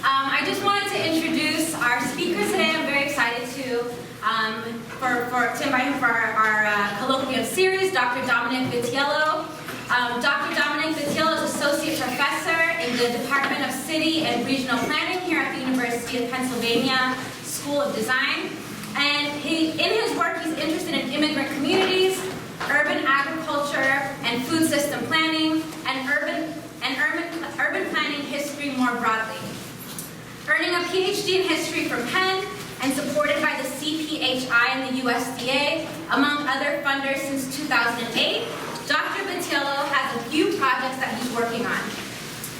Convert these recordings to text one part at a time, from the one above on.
I just wanted to introduce our speakers today. I'm very excited to invite him for our Colloquium series, Dr. Domenic Vitiello. Dr. Domenic Vitiello is Associate Professor in the Department of City and Regional Planning here at the University of Pennsylvania School of Design. And in his work, he's interested in immigrant communities, urban agriculture and food system planning, and urban planning history more broadly. Earning a PhD in history from Penn and supported by the CPHI and the USDA, among other funders since 2008, Dr. Vitiello has a few projects that he's working on.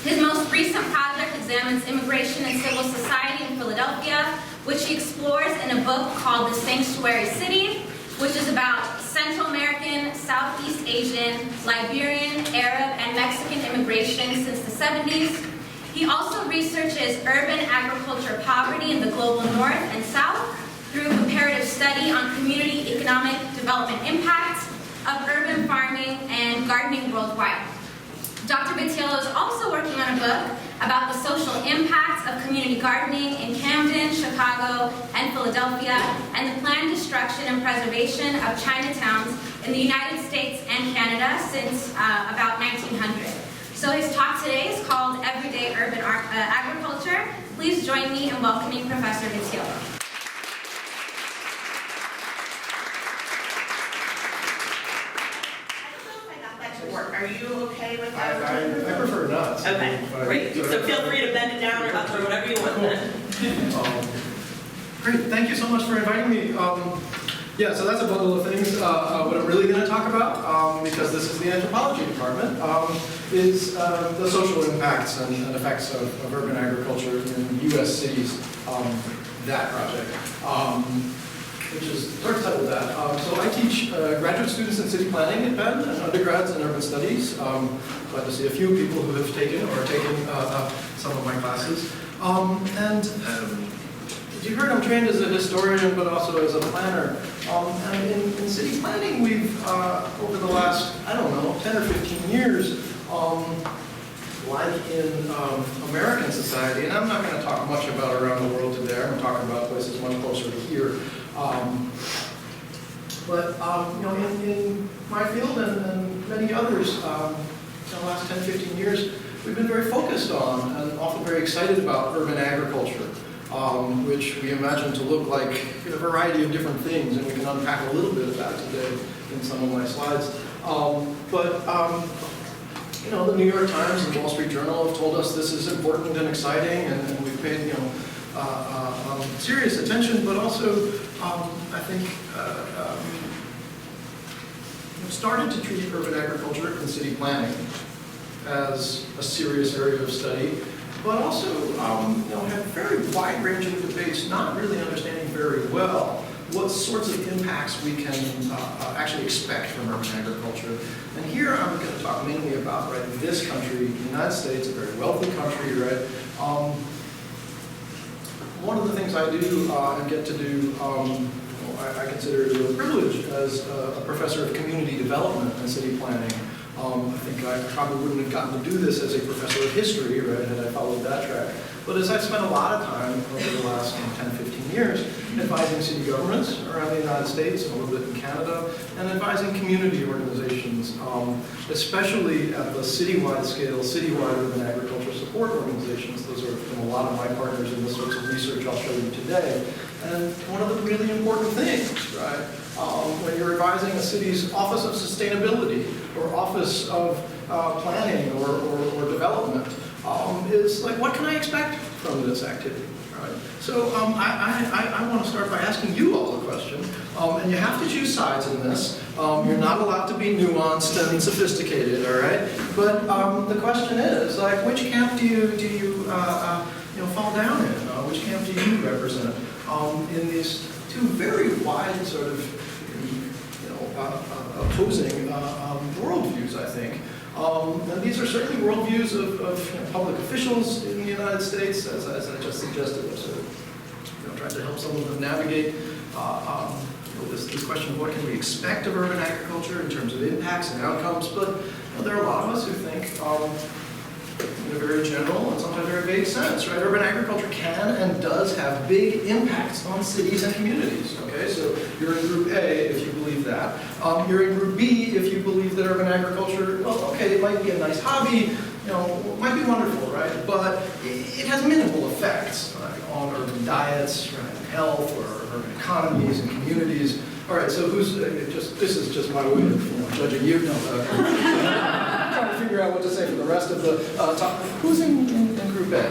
His most recent project examines immigration and civil society in Philadelphia, which he explores in a book called The Sanctuary City, which is about Central American, Southeast Asian, Liberian, Arab, and Mexican immigration since the 70s. He also researches urban agriculture poverty in the global north and south through comparative study on community economic development impacts of urban farming and gardening worldwide. Dr. Vitiello is also working on a book about the social impacts of community gardening in Camden, Chicago, and Philadelphia, and the planned destruction and preservation of Chinatowns in the United States and Canada since about 1900. So his talk today is called Everyday Urban Agriculture. Please join me in welcoming Professor Vitiello. Are you okay with that? I prefer not. Okay, great. So feel free to bend it down or up or whatever you want. Great, thank you so much for inviting me. Yeah, so that's a bundle of things. What I'm really going to talk about, because this is the anthropology department, is the social impacts and effects of urban agriculture in U.S. cities, that project. Which is sort of titled that. So I teach graduate students in city planning at Penn and undergrads in urban studies. Glad to see a few people who have taken or are taking some of my classes. You heard I'm trained as a historian, but also as a planner. And in city planning, we've, over the last, 10 or 15 years, like in American society, and I'm not going to talk much about around the world today, I'm talking about places much closer to here. In my field and many others, in the last 10, 15 years, we've been very focused on and often very excited about urban agriculture, which we imagine to look like a variety of different things, and we can unpack a little bit of that today in some of my slides. The New York Times and Wall Street Journal have told us this is important and exciting, and we've paid, serious attention, but also, I think, started to treat urban agriculture and city planning as a serious area of study, but also, had very wide-ranging debates, not really understanding very well what sorts of impacts we can actually expect from urban agriculture. And here I'm going to talk mainly about, this country, the United States, a very wealthy country, one of the things I do and get to do, I consider it a real privilege as a professor of community development and city planning. I think I probably wouldn't have gotten to do this as a professor of history, had I followed that track. But as I've spent a lot of time over the last 10, 15 years advising city governments around the United States and a little bit in Canada, and advising community organizations, especially at the citywide scale, citywide urban agriculture support organizations. Those are a lot of my partners in the sorts of research I'll show you today. And one of the really important things, when you're advising a city's Office of Sustainability or Office of Planning or Development, is what can I expect from this activity? So I want to start by asking you all a question, and you have to choose sides in this. You're not allowed to be nuanced and sophisticated, all right? But the question is, which camp do you fall down in? Which camp do you represent in these two very wide sort of opposing worldviews, I think. And these are certainly worldviews of public officials in the United States, as I just suggested. I've sort of tried to help some of them navigate this question of what can we expect of urban agriculture in terms of impacts and outcomes. But there are a lot of us who think in a very general and sometimes very vague sense, right? Urban agriculture can and does have big impacts on cities and communities, okay? So you're in group A if you believe that. You're in group B if you believe that urban agriculture, well, okay, it might be a nice hobby, you know, it might be wonderful, right? But it has minimal effects on urban diets, right, health, or urban economies and communities. All right, so who's, this is just my way of judging you. No, I'm trying to figure out what to say for the rest of the talk. Who's in group A?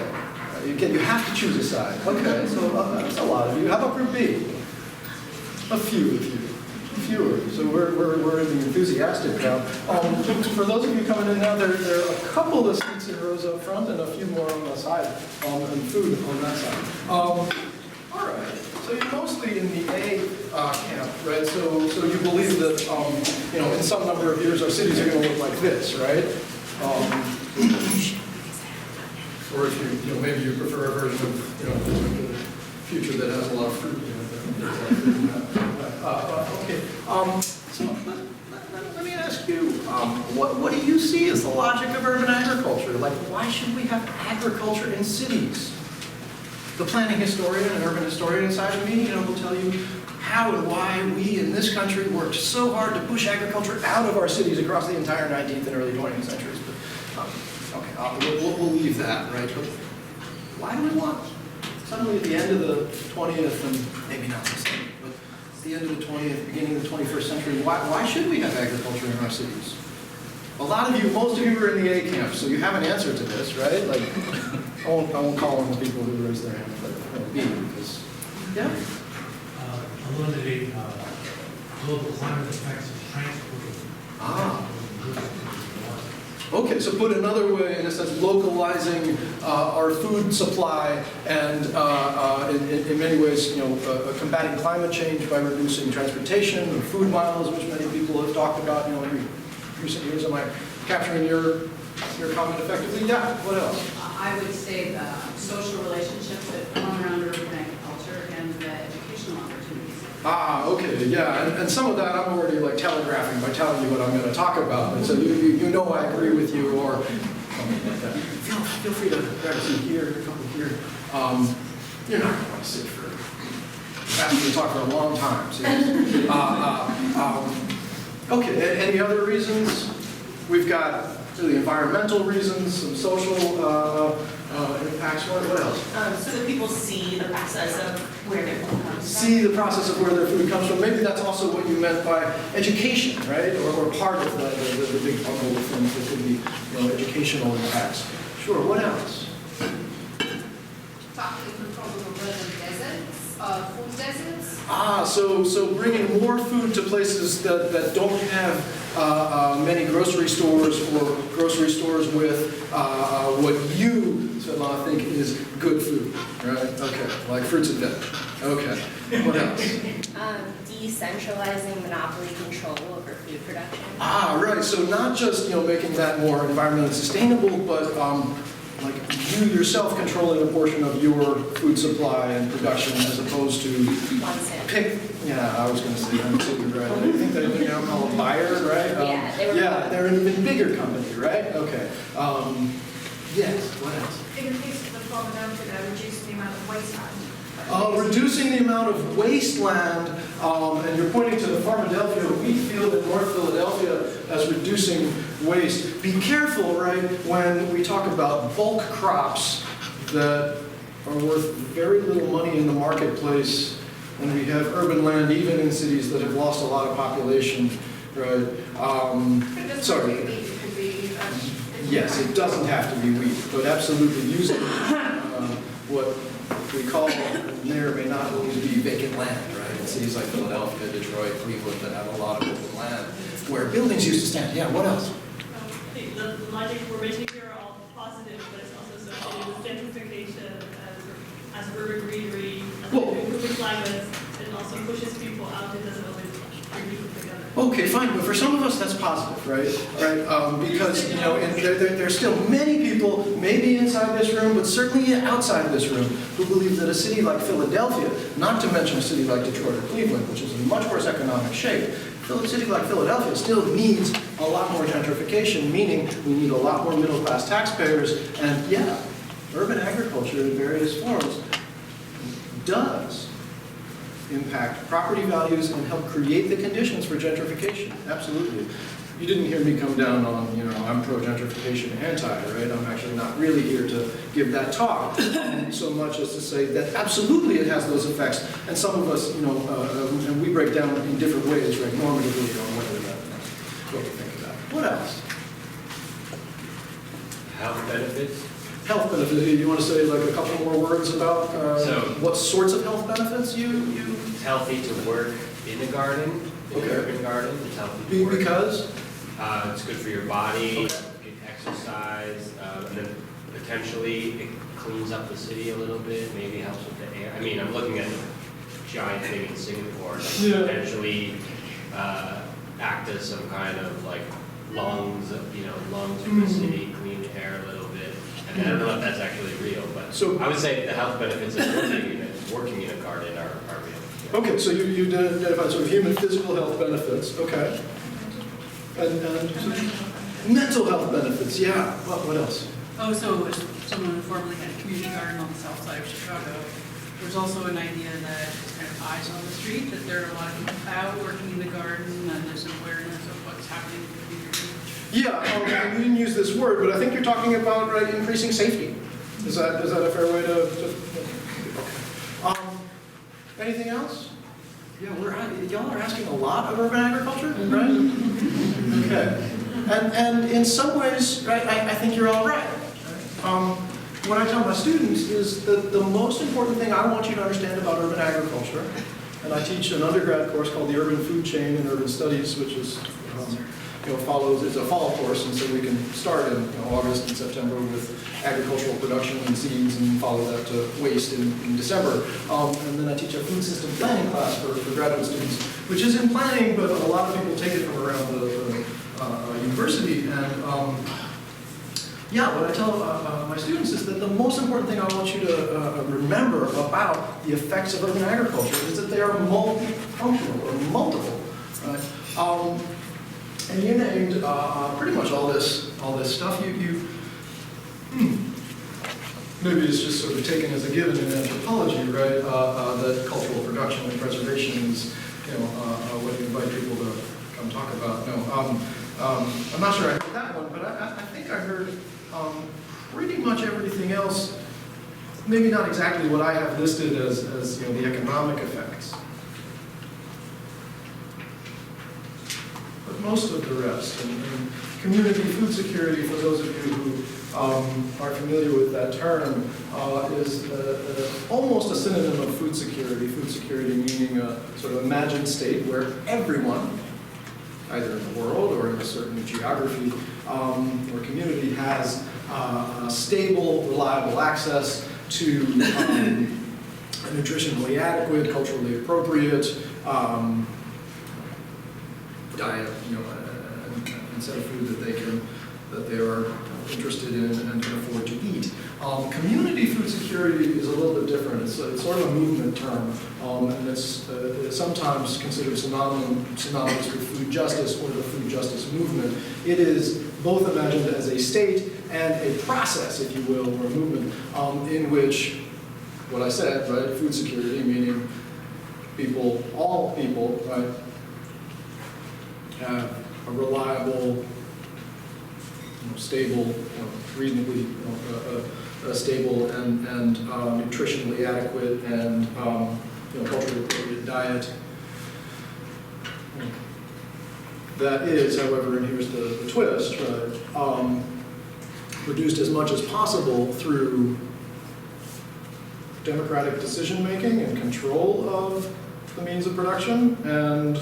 You have to choose a side. Okay, so that's a lot of you. How about group B? A few of you. Fewer. So we're in the enthusiastic crowd. For those of you coming in now, there are a couple of seats in rows up front and a few more on the side, and food on that side. All right. So you're mostly in the A camp, right? So you believe that in some number of years our cities are going to look like this, right? Or if you maybe you prefer a version of the future that has a lot of fruit in it. Okay. So let me ask you, what do you see as the logic of urban agriculture? Like, why should we have agriculture in cities? The planning historian and urban historian inside of me, will tell you how and why we in this country worked so hard to push agriculture out of our cities across the entire 19th and early 20th centuries. But okay, we'll leave that, right? But why do we want suddenly at the end of the 20th, and maybe not the same, but at the end of the 20th, beginning of the 21st century, why should we have agriculture in our cities? A lot of you, most of you are in the A camp, so you have an answer to this, right? Like, I won't call on the people who raise their hand, but B, because, yeah? Eliminate global climate effects of transport. Okay, so put another way, in a sense, localizing our food supply and in many ways, combating climate change by reducing transportation and food miles, which many people have talked about, in recent years. Am I capturing your comment effectively? Yeah, what else? I would say the social relationships that come around urban agriculture and the educational opportunities. Okay, yeah, and some of that I'm already like telegraphing by telling you what I'm going to talk about, and so you know I agree with you, or something like that. Feel free to grab a seat here, a couple here. You're not going to want to sit for, ask me to talk for a long time, seriously. Okay, any other reasons? We've got really environmental reasons, some social impacts. What else? So that people see the process of where their food comes from. See the process of where their food comes from. Maybe that's also what you meant by education, right? Or part of the big bundle of things that could be educational impacts. Sure, what else? Tackling the problem of urban deserts, food deserts. So bringing more food to places that don't have many grocery stores, or grocery stores with what you, Svetlana, think is good food, right? Okay, like fruits and veg. Okay, what else? Decentralizing monopoly control over food production. Right. So not just making that more environmentally sustainable, but like you yourself controlling a portion of your food supply and production, as opposed to pick. Yeah, I was going to say that too, right? I think they're now called buyer, right? They're an even bigger company, right? Okay. Yes. What else? In the case of the farm and reduce the amount of wasteland. Reducing the amount of wasteland, and you're pointing to the Philadelphia wheat field in North Philadelphia as reducing waste. Be careful, right, when we talk about bulk crops that are worth very little money in the marketplace, when we have urban land, even in cities that have lost a lot of population, right? Sorry. Yes, it doesn't have to be wheat, but absolutely using what we call, may or may not always be vacant land, right? In cities like Philadelphia, Detroit, Cleveland that have a lot of open land where buildings used to stand. Yeah, what else? The logic we're mentioning here are all positive, but it's also associated with gentrification as urban greenery, as improving climates, it also pushes people out. It doesn't always bring people together. Okay, fine, but for some of us that's positive, right? Because there's still many people, maybe inside this room, but certainly outside of this room, who believe that a city like Philadelphia, not to mention a city like Detroit or Cleveland, which is in much worse economic shape, a city like Philadelphia still needs a lot more gentrification, meaning we need a lot more middle-class taxpayers, and yeah, urban agriculture in various forms does impact property values and help create the conditions for gentrification, absolutely. You didn't hear me come down on, I'm pro-gentrification, anti, right? I'm actually not really here to give that talk so much as to say that absolutely it has those effects. And some of us, and we break down in different ways, right, normatively on whether what we think of that. What else? Health benefits. Health benefits. You want to say like a couple more words about what sorts of health benefits you? It's healthy to work in the garden, in the urban garden. It's healthy to work. Because? It's good for your body, get exercise, and then potentially it cleans up the city a little bit, maybe helps with the air. I mean, I'm looking at a giant thing in Singapore, that potentially act as some kind of like lungs for the city, clean the air a little bit. And I don't know if that's actually real, but so, I would say the health benefits of working in a garden are real. Okay, so you identified sort of human physical health benefits, okay. And mental health benefits, yeah. What else? Oh, so as someone who formerly had a community garden on the south side of Chicago, there's also an idea that it's kind of eyes on the street, that there are a lot of people out working in the garden, and there's an awareness of what's happening in the community. Yeah, we didn't use this word, but I think you're talking about increasing safety. Is that a fair way to okay. Anything else? Yeah, y'all are asking a lot of urban agriculture, right? Okay. And in some ways, right, I think you're all right. What I tell my students is that the most important thing I want you to understand about urban agriculture, and I teach an undergrad course called the Urban Food Chain in Urban Studies, which is it's a fall course, and so we can start in August and September with agricultural production and seeds, and follow that to waste in December. And then I teach a food system planning class for graduate students, which is in planning, but a lot of people take it from around the university. And what I tell my students is that the most important thing I want you to remember about the effects of urban agriculture is that they are multifunctional or multiple. Right? And you named pretty much all this stuff. Maybe it's just sort of taken as a given in anthropology, right? That cultural production and preservation is, what you invite people to come talk about. No, I'm not sure I heard that one, but I think I heard pretty much everything else. Maybe not exactly what I have listed as the economic effects. Most of the rest. And community food security, for those of you who are familiar with that term, is almost a synonym of food security. Food security meaning a sort of imagined state where everyone, either in the world or in a certain geography or community, has stable, reliable access to nutritionally adequate, culturally appropriate diet, and set of food that they are interested in and can afford to eat. Community food security is a little bit different. It's sort of a movement term, and it's sometimes considered synonymous with food justice or the food justice movement. It is both imagined as a state and a process, if you will, or a movement in which, what I said, right, food security, meaning people, all people, right, have a reliable, stable, reasonably stable and nutritionally adequate and culturally appropriate diet. That is, however, and here's the twist, right, produced as much as possible through democratic decision making and control of the means of production, and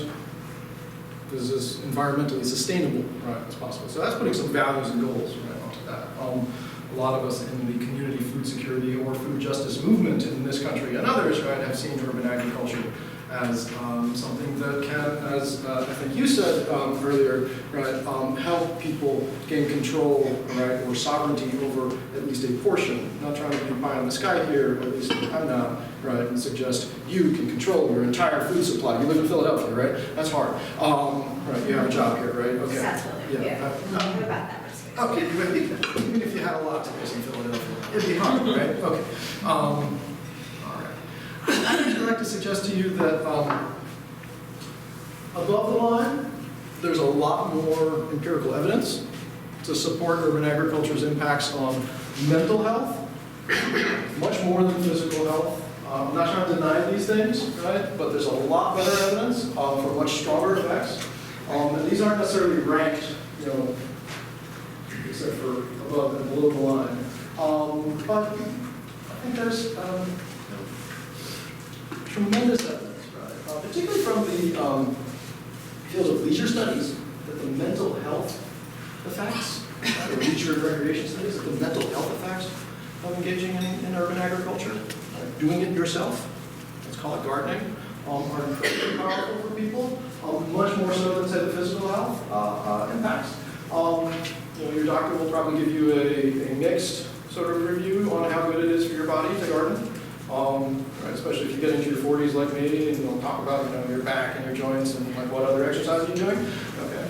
is as environmentally sustainable, right, as possible. So that's putting some values and goals, right, onto that. A lot of us in the community food security or food justice movement in this country and others, right, have seen urban agriculture as something that can, as I think you said earlier, right, help people gain control, right, or sovereignty over at least a portion. Not trying to be pie in the sky here, at least I'm not, right, and suggest you can control your entire food supply. You live in Philadelphia, right? That's hard. Right, you have a job here, right? Okay. Exactly. Yeah. What about that? Okay, even if you had a lot to miss in Philadelphia, it'd be hard, right? Okay. All right. I'd actually like to suggest to you that above the line, there's a lot more empirical evidence to support urban agriculture's impacts on mental health, much more than physical health. I'm not trying to deny these things, right? But there's a lot better evidence for much stronger effects. And these aren't necessarily ranked, you know, except for above and below the line. But I think there's tremendous evidence, right? Particularly from the field of leisure studies, that the mental health effects, or leisure and recreation studies, that the mental health effects of engaging in urban agriculture, doing it yourself, let's call it gardening, are incredibly powerful for people, much more so than, say, the physical health impacts. You know, your doctor will probably give you a mixed sort of review on how good it is for your body to garden, right, especially if you get into your 40s like me, and we'll talk about, you know, your back and your joints and like what other exercise you're doing. Okay.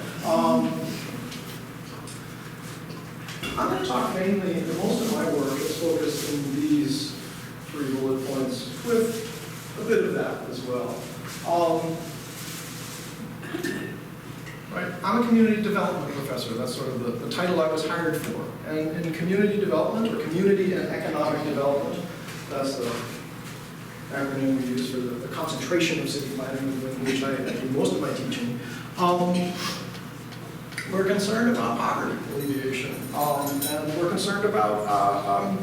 I'm going to talk mainly, most of my work is focused in these 3 bullet points with a bit of that as well. Right. I'm a community development professor. That's sort of the title I was hired for. And in community development, or community and economic development, that's the acronym we use for the concentration of city planning, in which I do most of my teaching. We're concerned about poverty alleviation, and we're concerned about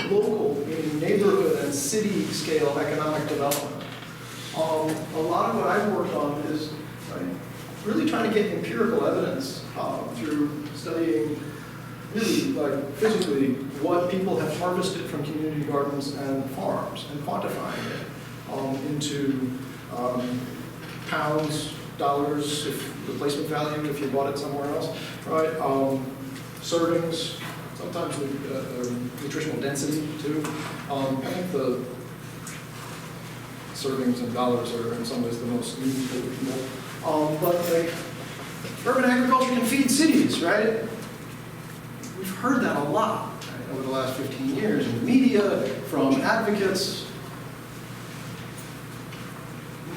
local, meaning neighborhood and city scale economic development. A lot of what I've worked on is really trying to get empirical evidence through studying really like physically what people have harvested from community gardens and farms and quantifying it into pounds, dollars, if replacement value if you bought it somewhere else, right? Servings, sometimes nutritional density too. I think the servings and dollars are in some ways the most meaningful to people. But like, urban agriculture can feed cities, right? We've heard that a lot right, over the last 15 years in the media, from advocates,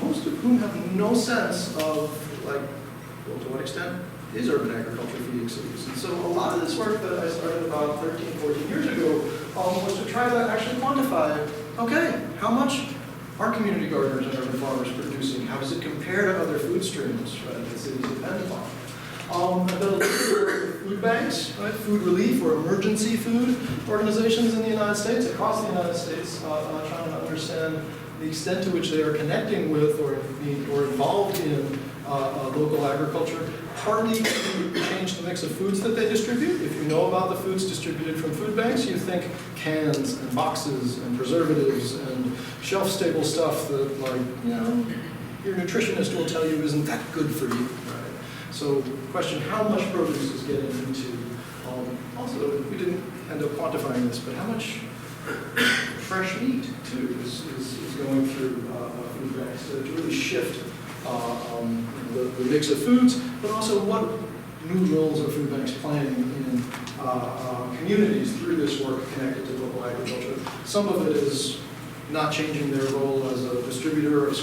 most of whom have no sense of, like, well, to what extent is urban agriculture feeding cities? And so a lot of this work that I started about 13, 14 years ago was to try to actually quantify, okay, how much are community gardeners and urban farmers producing? How does it compare to other food streams, right, that cities depend upon? I've done a little bit of work with food banks, right, food relief or emergency food organizations in the United States, across the United States, trying to understand the extent to which they are connecting with or involved in local agriculture, partly to change the mix of foods that they distribute. If you know about the foods distributed from food banks, you think cans and boxes and preservatives and shelf-stable stuff that, like, you know, your nutritionist will tell you isn't that good for you, right? So question, how much produce is getting into, also, we didn't end up quantifying this, but how much fresh meat, too, is going through food banks to really shift the mix of foods, but also what new roles are food banks playing in communities through this work connected to local agriculture. Some of it is not changing their role as a distributor of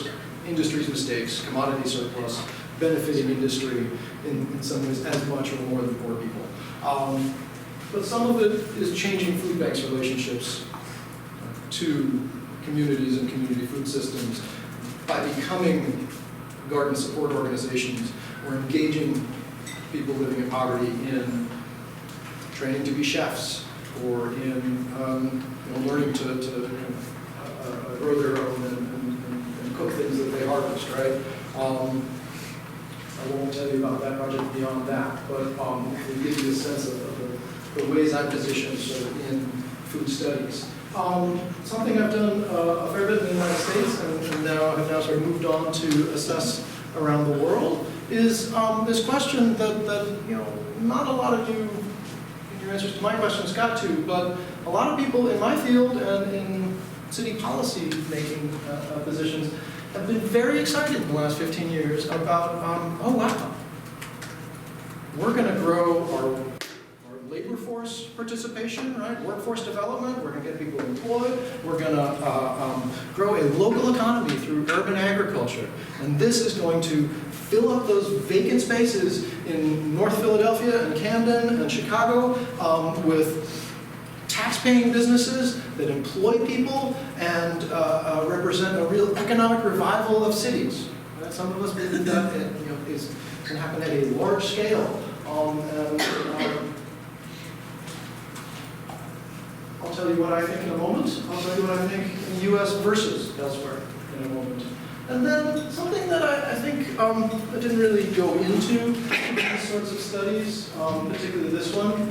industry's mistakes, commodity surplus, benefiting industry in some ways as much or more than poor people. But some of it is changing food banks' relationships to communities and community food systems by becoming garden support organizations or engaging people living in poverty in training to be chefs or in learning to grow their own and cook things that they harvest, right? I won't tell you about that project beyond that, but it gives you a sense of the ways I'm positioned sort of in food studies. Something I've done a fair bit in the United States and now have sort of moved on to assess around the world is this question that not a lot of you in your answers to my questions got to, but a lot of people in my field and in city policy making positions have been very excited in the last 15 years about, oh wow, we're going to grow our labor force participation, right? Workforce development, we're going to get people employed, we're going to grow a local economy through urban agriculture. And this is going to fill up those vacant spaces in North Philadelphia and Camden and Chicago with tax-paying businesses that employ people and represent a real economic revival of cities. Some of us believe that is going to happen at a large scale. I'll tell you what I think in a moment. I'll tell you what I think in the U.S. versus elsewhere in a moment. And then something that I think I didn't really go into these sorts of studies, particularly this one,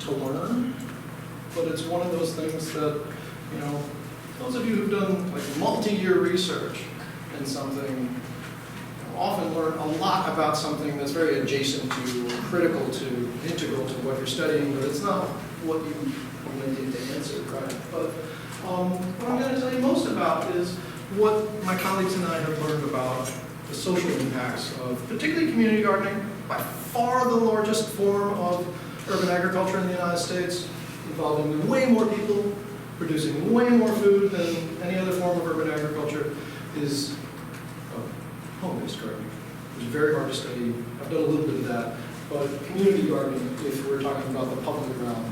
to learn. But it's one of those things that, those of you who've done like multi-year research in something often learn a lot about something that's very adjacent to, or critical to, integral to what you're studying, but it's not what you need to answer, right? But what I'm going to tell you most about is what my colleagues and I have learned about the social impacts of particularly community gardening, by far the largest form of urban agriculture in the United States, involving way more people, producing way more food than any other form of urban agriculture, is home-based gardening. It's very hard to study. I've done a little bit of that, but community gardening, if we're talking about the public realm,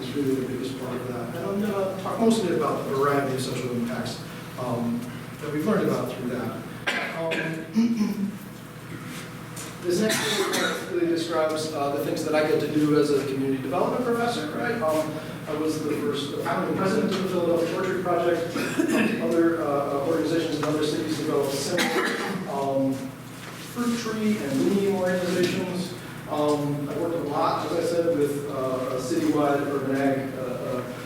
is really the biggest part of that. And I'm going to talk mostly about the variety of social impacts that we've learned about through that. This next thing really describes the things that I get to do as a community development professor, right? I was the first founding president of the Philadelphia Orchard Project. Other organizations in other cities developed similar fruit tree and leaning organizations. I worked a lot, as I said, with citywide urban ag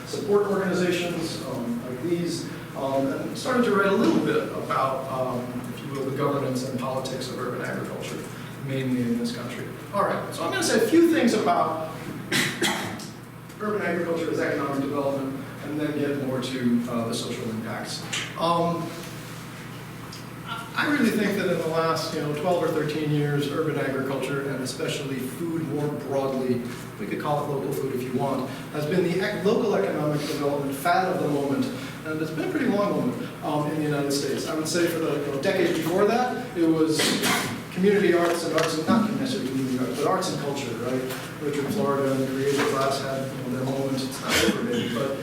support organizations like these, and started to write a little bit about, if you will, the governance and politics of urban agriculture, mainly in this country. All right, so I'm going to say a few things about urban agriculture as economic development, and then get more to the social impacts. I really think that in the last 12 or 13 years, urban agriculture, and especially food more broadly, we could call it local food if you want, has been the local economic development fad of the moment. And it's been a pretty long moment in the United States. I would say for the decades before that, it was community arts and not necessarily community arts, but arts and culture, right? Richard Florida and the creative class had their moment. It's not over maybe, but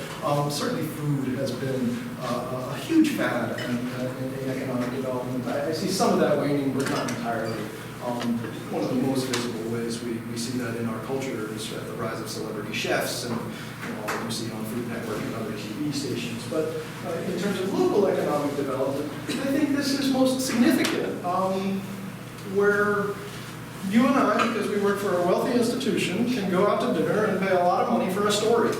certainly food has been a huge fad in economic development. I see some of that waning, but not entirely. One of the most visible ways we see that in our culture is the rise of celebrity chefs and all you see on Food Network and other TV stations. But in terms of local economic development, I think this is most significant. Where you and I, because we work for a wealthy institution, can go out to dinner and pay a lot of money for a story.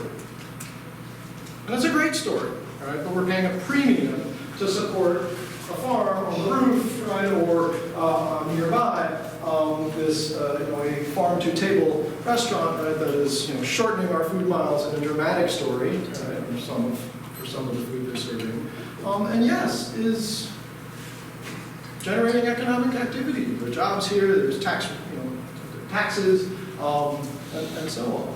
And it's a great story, right? But we're paying a premium to support a farm on the roof, right, or nearby this a farm-to-table restaurant, right, that is shortening our food miles in a dramatic story, right, for some of the food they're serving, and yes, is generating economic activity. There are jobs here, there's taxes, and so on.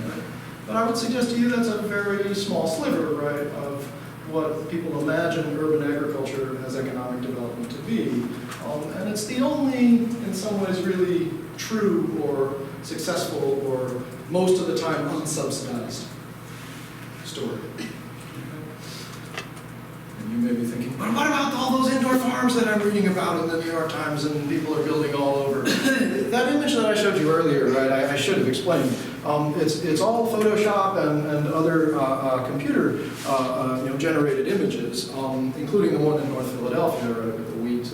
Right? But I would suggest to you that's a very small sliver, right, of what people imagine urban agriculture as economic development to be. And it's the only, in some ways, really true or successful or most of the time unsubsidized story. You may be thinking, but what about all those indoor farms that I'm reading about in the New York Times and people are building all over? That image that I showed you earlier, right, I should have explained. It's all Photoshop and other computer generated images, including the one in North Philadelphia, right, with the wheat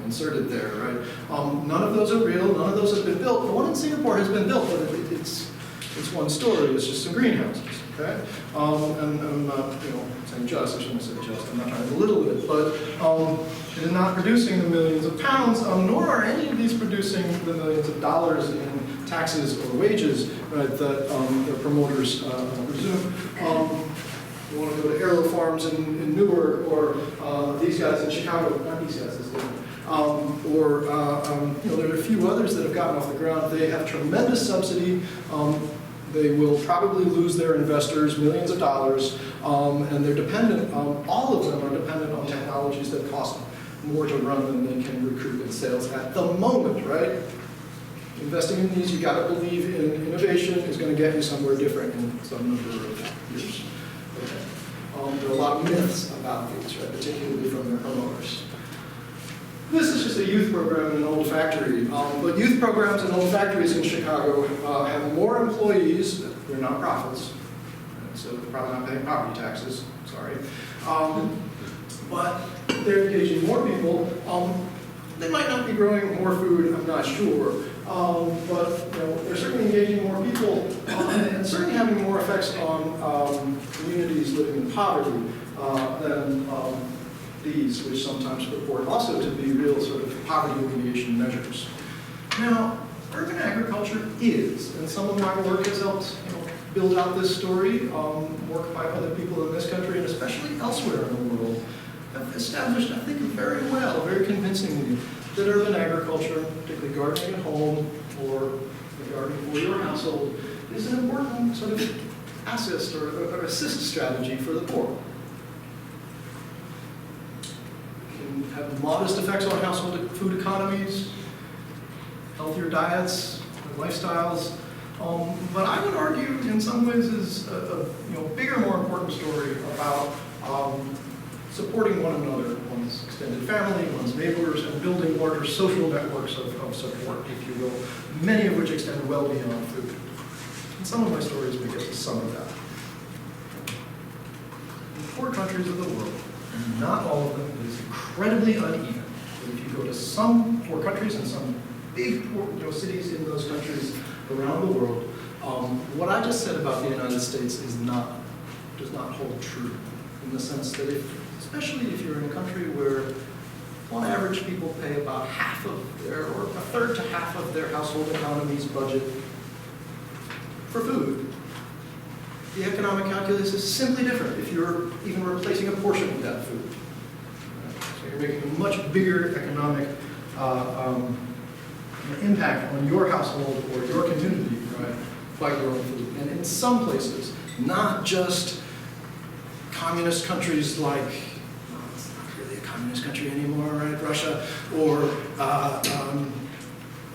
inserted there, right? None of those are real, none of those have been built. The one in Singapore has been built, but It's one story, it's just some greenhouses, okay? And I'm not, saying just, I shouldn't have said just, I'm not trying to belittle it, but it is not producing the millions of pounds, nor are any of these producing the millions of dollars in taxes or wages, right, that their promoters presume. You want to go to Aero Farms in Newark, or these guys in Chicago, not these guys, this guy. There are a few others that have gotten off the ground. They have tremendous subsidy. They will probably lose their investors millions of dollars, and they're dependent, all of them are dependent on technologies that cost more to run than they can recruit in sales at the moment, right? Investing in these, you got to believe in innovation is going to get you somewhere different in some number of years. Okay. There are a lot of myths about these, right, particularly from their promoters. This is just a youth program in an old factory, but youth programs in old factories in Chicago have more employees. They're nonprofits, so they're probably not paying property taxes, sorry. But they're engaging more people. They might not be growing more food, I'm not sure, but they're certainly engaging more people and certainly having more effects on communities living in poverty than these, which sometimes purport also to be real sort of poverty alleviation measures. Now, urban agriculture is, and some of my work has helped build out this story, work by other people in this country and especially elsewhere in the world, have established, I think, very well, very convincingly, that urban agriculture, particularly gardening at home or gardening for your household, is an important sort of assist or assist strategy for the poor. Have modest effects on household food economies, healthier diets, lifestyles. But I would argue, in some ways, is a bigger, more important story about supporting one another, one's extended family, one's neighbors, and building larger social networks of support, if you will, many of which extend well beyond food. In some of my stories, we get to some of that. In poor countries of the world, and not all of them, it is incredibly uneven. But if you go to some poor countries and some big poor, cities in those countries around the world, what I just said about the United States does not hold true, in the sense that especially if you're in a country where on average people pay about half of their, or a third to half of their household economy's budget for food, the economic calculus is simply different if you're even replacing a portion of that food. So you're making a much bigger economic impact on your household or your community, right, by growing food. And in some places, not just communist countries like, well, it's not really a communist country anymore, right, Russia, or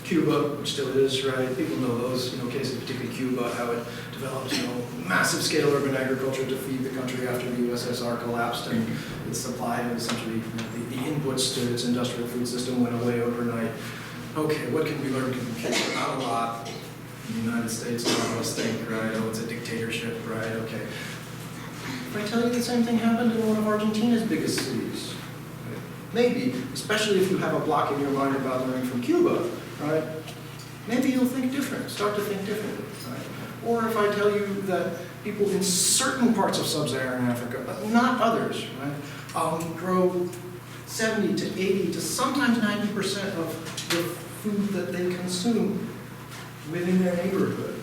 Cuba, which still is, right? People know those, cases, particularly Cuba, how it developed, massive scale urban agriculture to feed the country after the USSR collapsed, and its supply of essentially the inputs to its industrial food system went away overnight. Okay, what can we learn from Cuba? Not a lot. In the United States, a lot of us think, right? Oh, it's a dictatorship, right? Okay. If I tell you the same thing happened in one of Argentina's biggest cities, right? Maybe, especially if you have a block in your mind about learning from Cuba, right? Maybe you'll think different, start to think differently, right? Or if I tell you that people in certain parts of sub-Saharan Africa, but not others, right, grow 70 to 80 to sometimes 90% of the food that they consume within their neighborhood.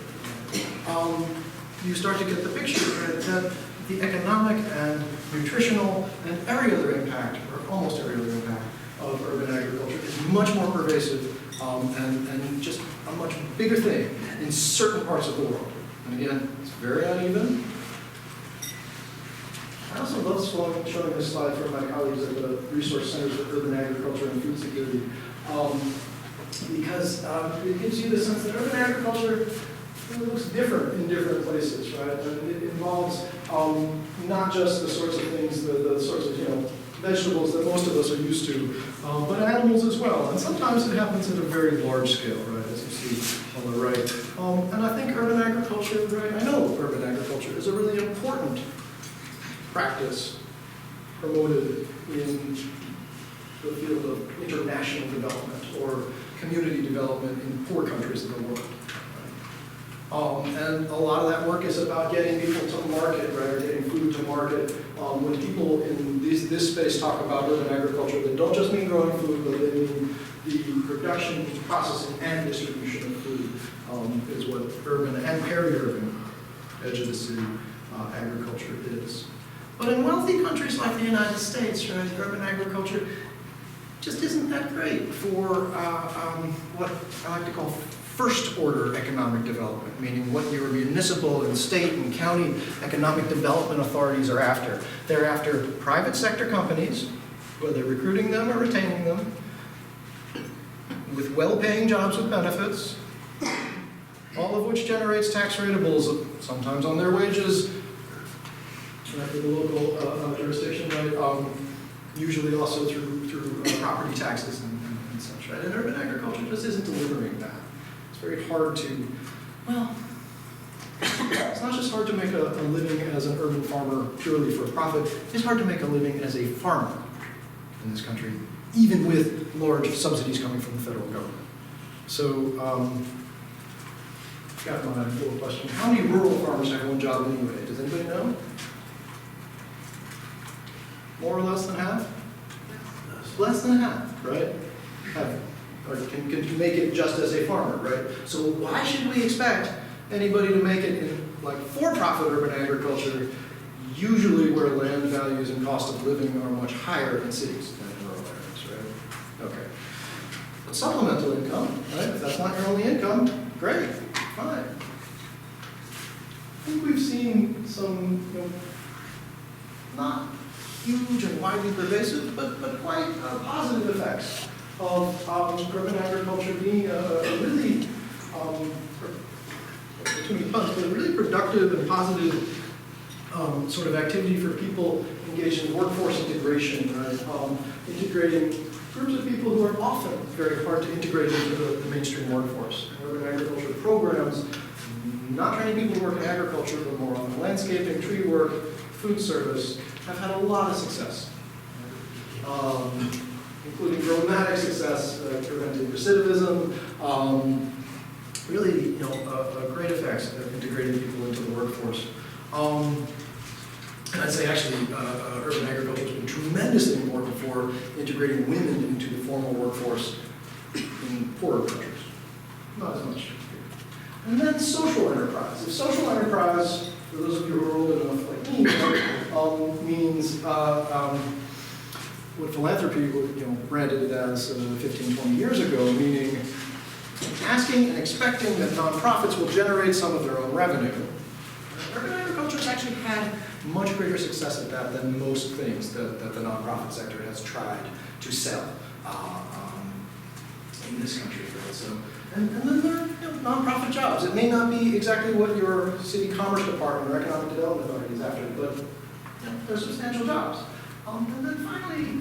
You start to get the picture, right, that the economic and nutritional and every other impact, or almost every other impact, of urban agriculture is much more pervasive and just a much bigger thing in certain parts of the world. And again, it's very uneven. I also love showing this slide for my colleagues at the Resource Centers for Urban Agriculture and Food Security, because it gives you the sense that urban agriculture looks different in different places, right? And it involves not just the sorts of things, the sorts of vegetables that most of us are used to, but animals as well. And sometimes it happens at a very large scale, right, as you see on the right. And I think urban agriculture, right, I know urban agriculture is a really important practice promoted in the field of international development or community development in poor countries of the world. And a lot of that work is about getting people to market, right, or getting food to market. When people in this space talk about urban agriculture, they don't just mean growing food, but they mean the production, processing, and distribution of food is what urban and peri-urban edge of the city agriculture is. But in wealthy countries like the United States, right, urban agriculture just isn't that great for what I like to call first-order economic development, meaning what your municipal and state and county economic development authorities are after. They're after private sector companies, whether recruiting them or retaining them, with well-paying jobs with benefits, all of which generates tax rateables, sometimes on their wages, right, for the local jurisdiction, right? Usually also through property taxes and such, right? And urban agriculture just isn't delivering that. It's very hard to, well, it's not just hard to make a living as an urban farmer purely for profit, it's hard to make a living as a farmer in this country, even with large subsidies coming from the federal government. So, got my little question. How many rural farmers have one job anyway? Does anybody know? More or less than half? Less than half, right? Or can you make it just as a farmer, right? So why should we expect anybody to make it in like for-profit urban agriculture, usually where land values and cost of living are much higher in cities than in rural areas, right? Okay. But supplemental income, right? If that's not your only income, great, fine. I think we've seen some, not huge and widely pervasive, but quite positive effects of urban agriculture being a really, too many puns, but a really productive and positive sort of activity for people engaged in workforce integration, right? Integrating groups of people who are often very hard to integrate into the mainstream workforce. Urban agriculture programs, not training people to work in agriculture, but more on landscaping, tree work, food service, have had a lot of success, including dramatic success, preventing recidivism, really, great effects of integrating people into the workforce. And I'd say actually, urban agriculture has been tremendously important for integrating women into the formal workforce in poorer countries. Not as much. And then social enterprise. If social enterprise, for those of you who are old enough like me, means what philanthropy branded it as 15, 20 years ago, meaning asking and expecting that nonprofits will generate some of their own revenue. Urban agriculture has actually had much greater success at that than most things that the nonprofit sector has tried to sell in this country. Right? So, and then there are nonprofit jobs. It may not be exactly what your city commerce department or economic development authority is after, but they're substantial jobs. And then finally,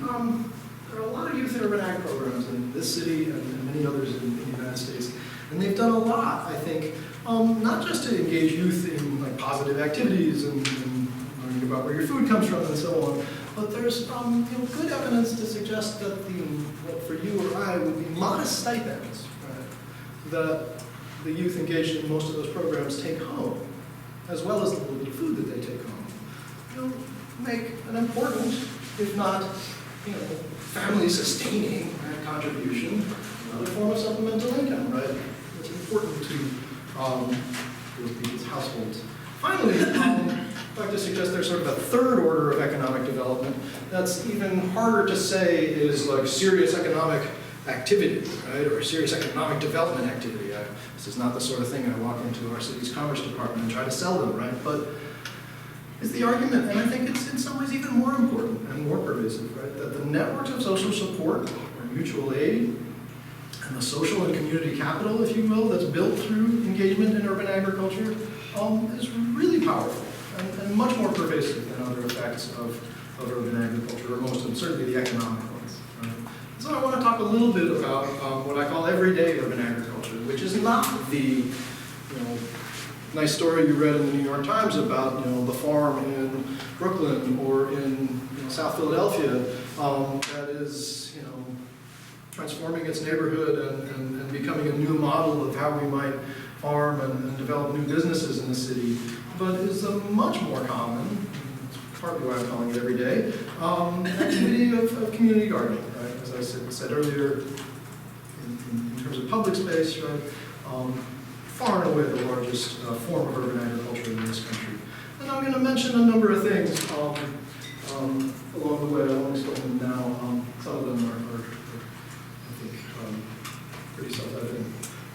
there are a lot of youth and urban ag programs in this city and many others in the United States. And they've done a lot, I think, not just to engage youth in like positive activities and learning about where your food comes from and so on, but there's good evidence to suggest that what for you or I would be modest stipends, right, that the youth engaged in most of those programs take home, as well as the little bit of food that they take home, make an important, if not, family-sustaining contribution, another form of supplemental income, right? It's important to those people's households. Finally, I'd like to suggest there's sort of a third order of economic development that's even harder to say is like serious economic activity, right? Or serious economic development activity. This is not the sort of thing I walk into our city's commerce department and try to sell them, right? But is the argument, and I think it's in some ways even more important and more pervasive, right? That the networks of social support or mutual aid and the social and community capital, if you will, that's built through engagement in urban agriculture is really powerful and much more pervasive than other effects of urban agriculture, or most of them, certainly the economic ones. Right? So I want to talk a little bit about what I call everyday urban agriculture, which is not the nice story you read in the New York Times about the farm in Brooklyn or in South Philadelphia that is transforming its neighborhood and becoming a new model of how we might farm and develop new businesses in the city, but is a much more common, it's partly why I'm calling it every day, activity of community gardening, right? As I said earlier, in terms of public space, right? Far and away the largest form of urban agriculture in this country. And I'm going to mention a number of things along the way. I won't explain them now. Some of them are I think, pretty self-evident.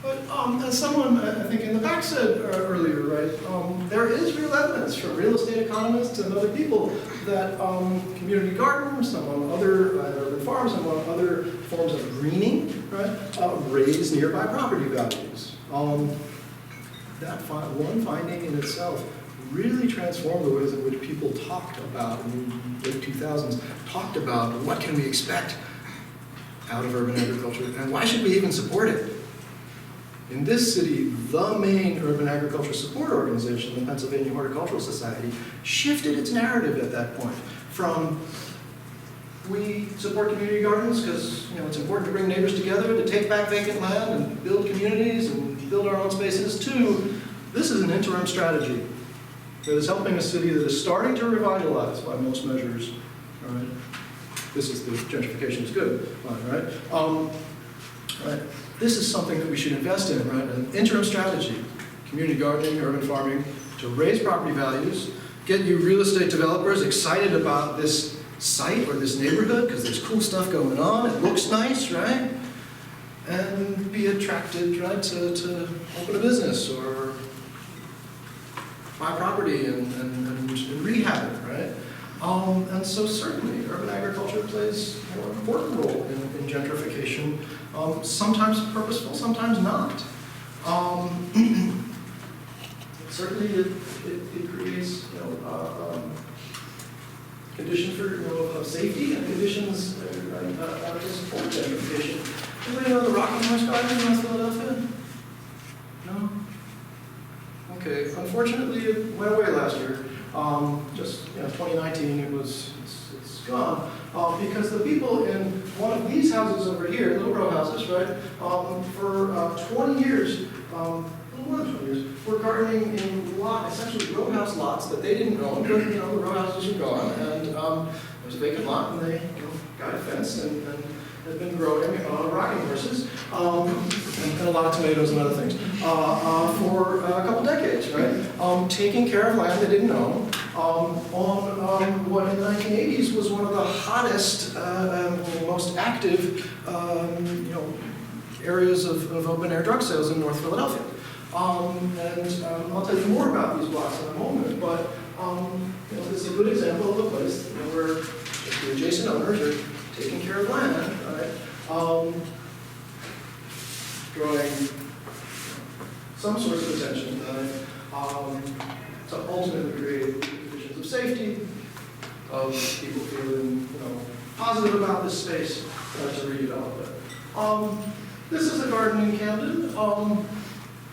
But as someone, I think in the back said earlier, right, there is real evidence from real estate economists and other people that community gardens, some on other urban farms, some on other forms of greening, right, raise nearby property values. That one finding in itself really transformed the ways in which people talked about, in the late 2000s, talked about what can we expect out of urban agriculture and why should we even support it. In this city, the main urban agriculture support organization, the Pennsylvania Horticultural Society, shifted its narrative at that point from we support community gardens because it's important to bring neighbors together, to take back vacant land and build communities and build our own spaces, to this is an interim strategy that is helping a city that is starting to revitalize by most measures. Right? This is the gentrification is good, right? Right. This is something that we should invest in, right? An interim strategy, community gardening, urban farming, to raise property values, get you real estate developers excited about this site or this neighborhood because there's cool stuff going on, it looks nice, right? And be attracted, right, to open a business or buy property and rehab it, right? And so certainly urban agriculture plays an important role in gentrification, sometimes purposeful, sometimes not. Certainly it creates conditions for of safety and conditions to support gentrification. Anybody know the Rocking Horse Garden in West Philadelphia? No? Okay, unfortunately it went away last year. Just 2019, it's gone because the people in one of these houses over here, little row houses, right? For 20 years, a little more than 20 years, were gardening in essentially row house lots that they didn't own, but the row houses were gone, and there was a vacant lot, and they got a fence and had been growing rocking horses and a lot of tomatoes and other things for a couple decades, right? Taking care of land they didn't own on what in the 1980s was one of the hottest, most active, areas of open air drug sales in North Philadelphia. And I'll tell you more about these blocks in a moment, but this is a good example of a place where the adjacent owners are taking care of land, right? Drawing some source of attention, to ultimately create conditions of safety, of people feeling, positive about this space, to redevelop it. This is a garden in Camden,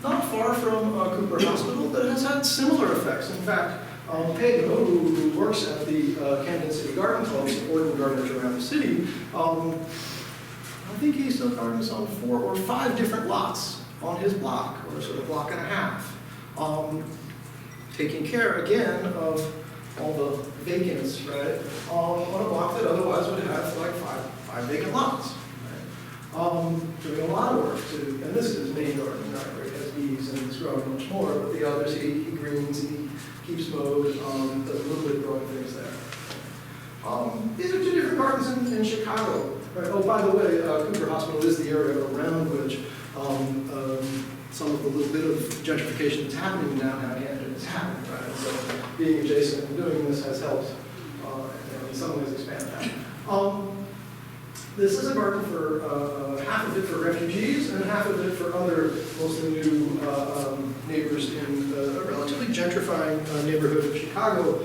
not far from Cooper Hospital, but it has had similar effects. In fact, Pedro, who works at the Camden City Garden Club, supporting gardeners around the city, I think he still gardens on 4 or 5 different lots on his block, or sort of block and a half, taking care again of all the vacants, right, on a block that otherwise would have like five vacant lots. Right? Doing a lot of work to, and this is his main garden, right, where he has bees and he's growing much more, but the others he greens, he keeps mowed, does a little bit of growing things there. These are 2 different gardens in Chicago. Right? Oh, by the way, Cooper Hospital is the area around which some of the little bit of gentrification that's happening in downtown Camden is happening. Right? So being adjacent and doing this has helped in some ways expand that. This is a garden for half of it for refugees and half of it for other, mostly new neighbors in a relatively gentrifying neighborhood of Chicago.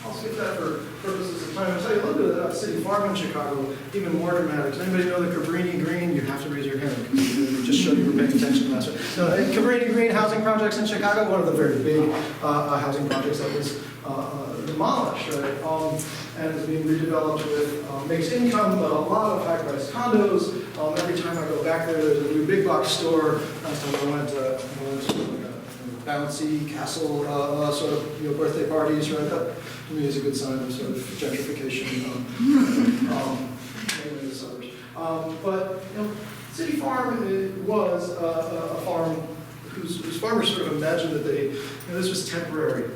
I'll skip that for purposes of time. I'll tell you a little bit about City Farm in Chicago, even more dramatic. Does anybody know the Cabrini Green? You have to raise your hand, because it just showed you were paying attention last week. No, Cabrini Green housing projects in Chicago, one of the very big housing projects that was demolished, right? And is being redeveloped with mixed income, but a lot of high-priced condos. Every time I go back there, there's a new big box store. Last time I went to like a bouncy castle sort of birthday parties, right? That to me is a good sign of sort of gentrification in the suburbs. But City Farm was a farm whose farmers sort of imagined that this was temporary.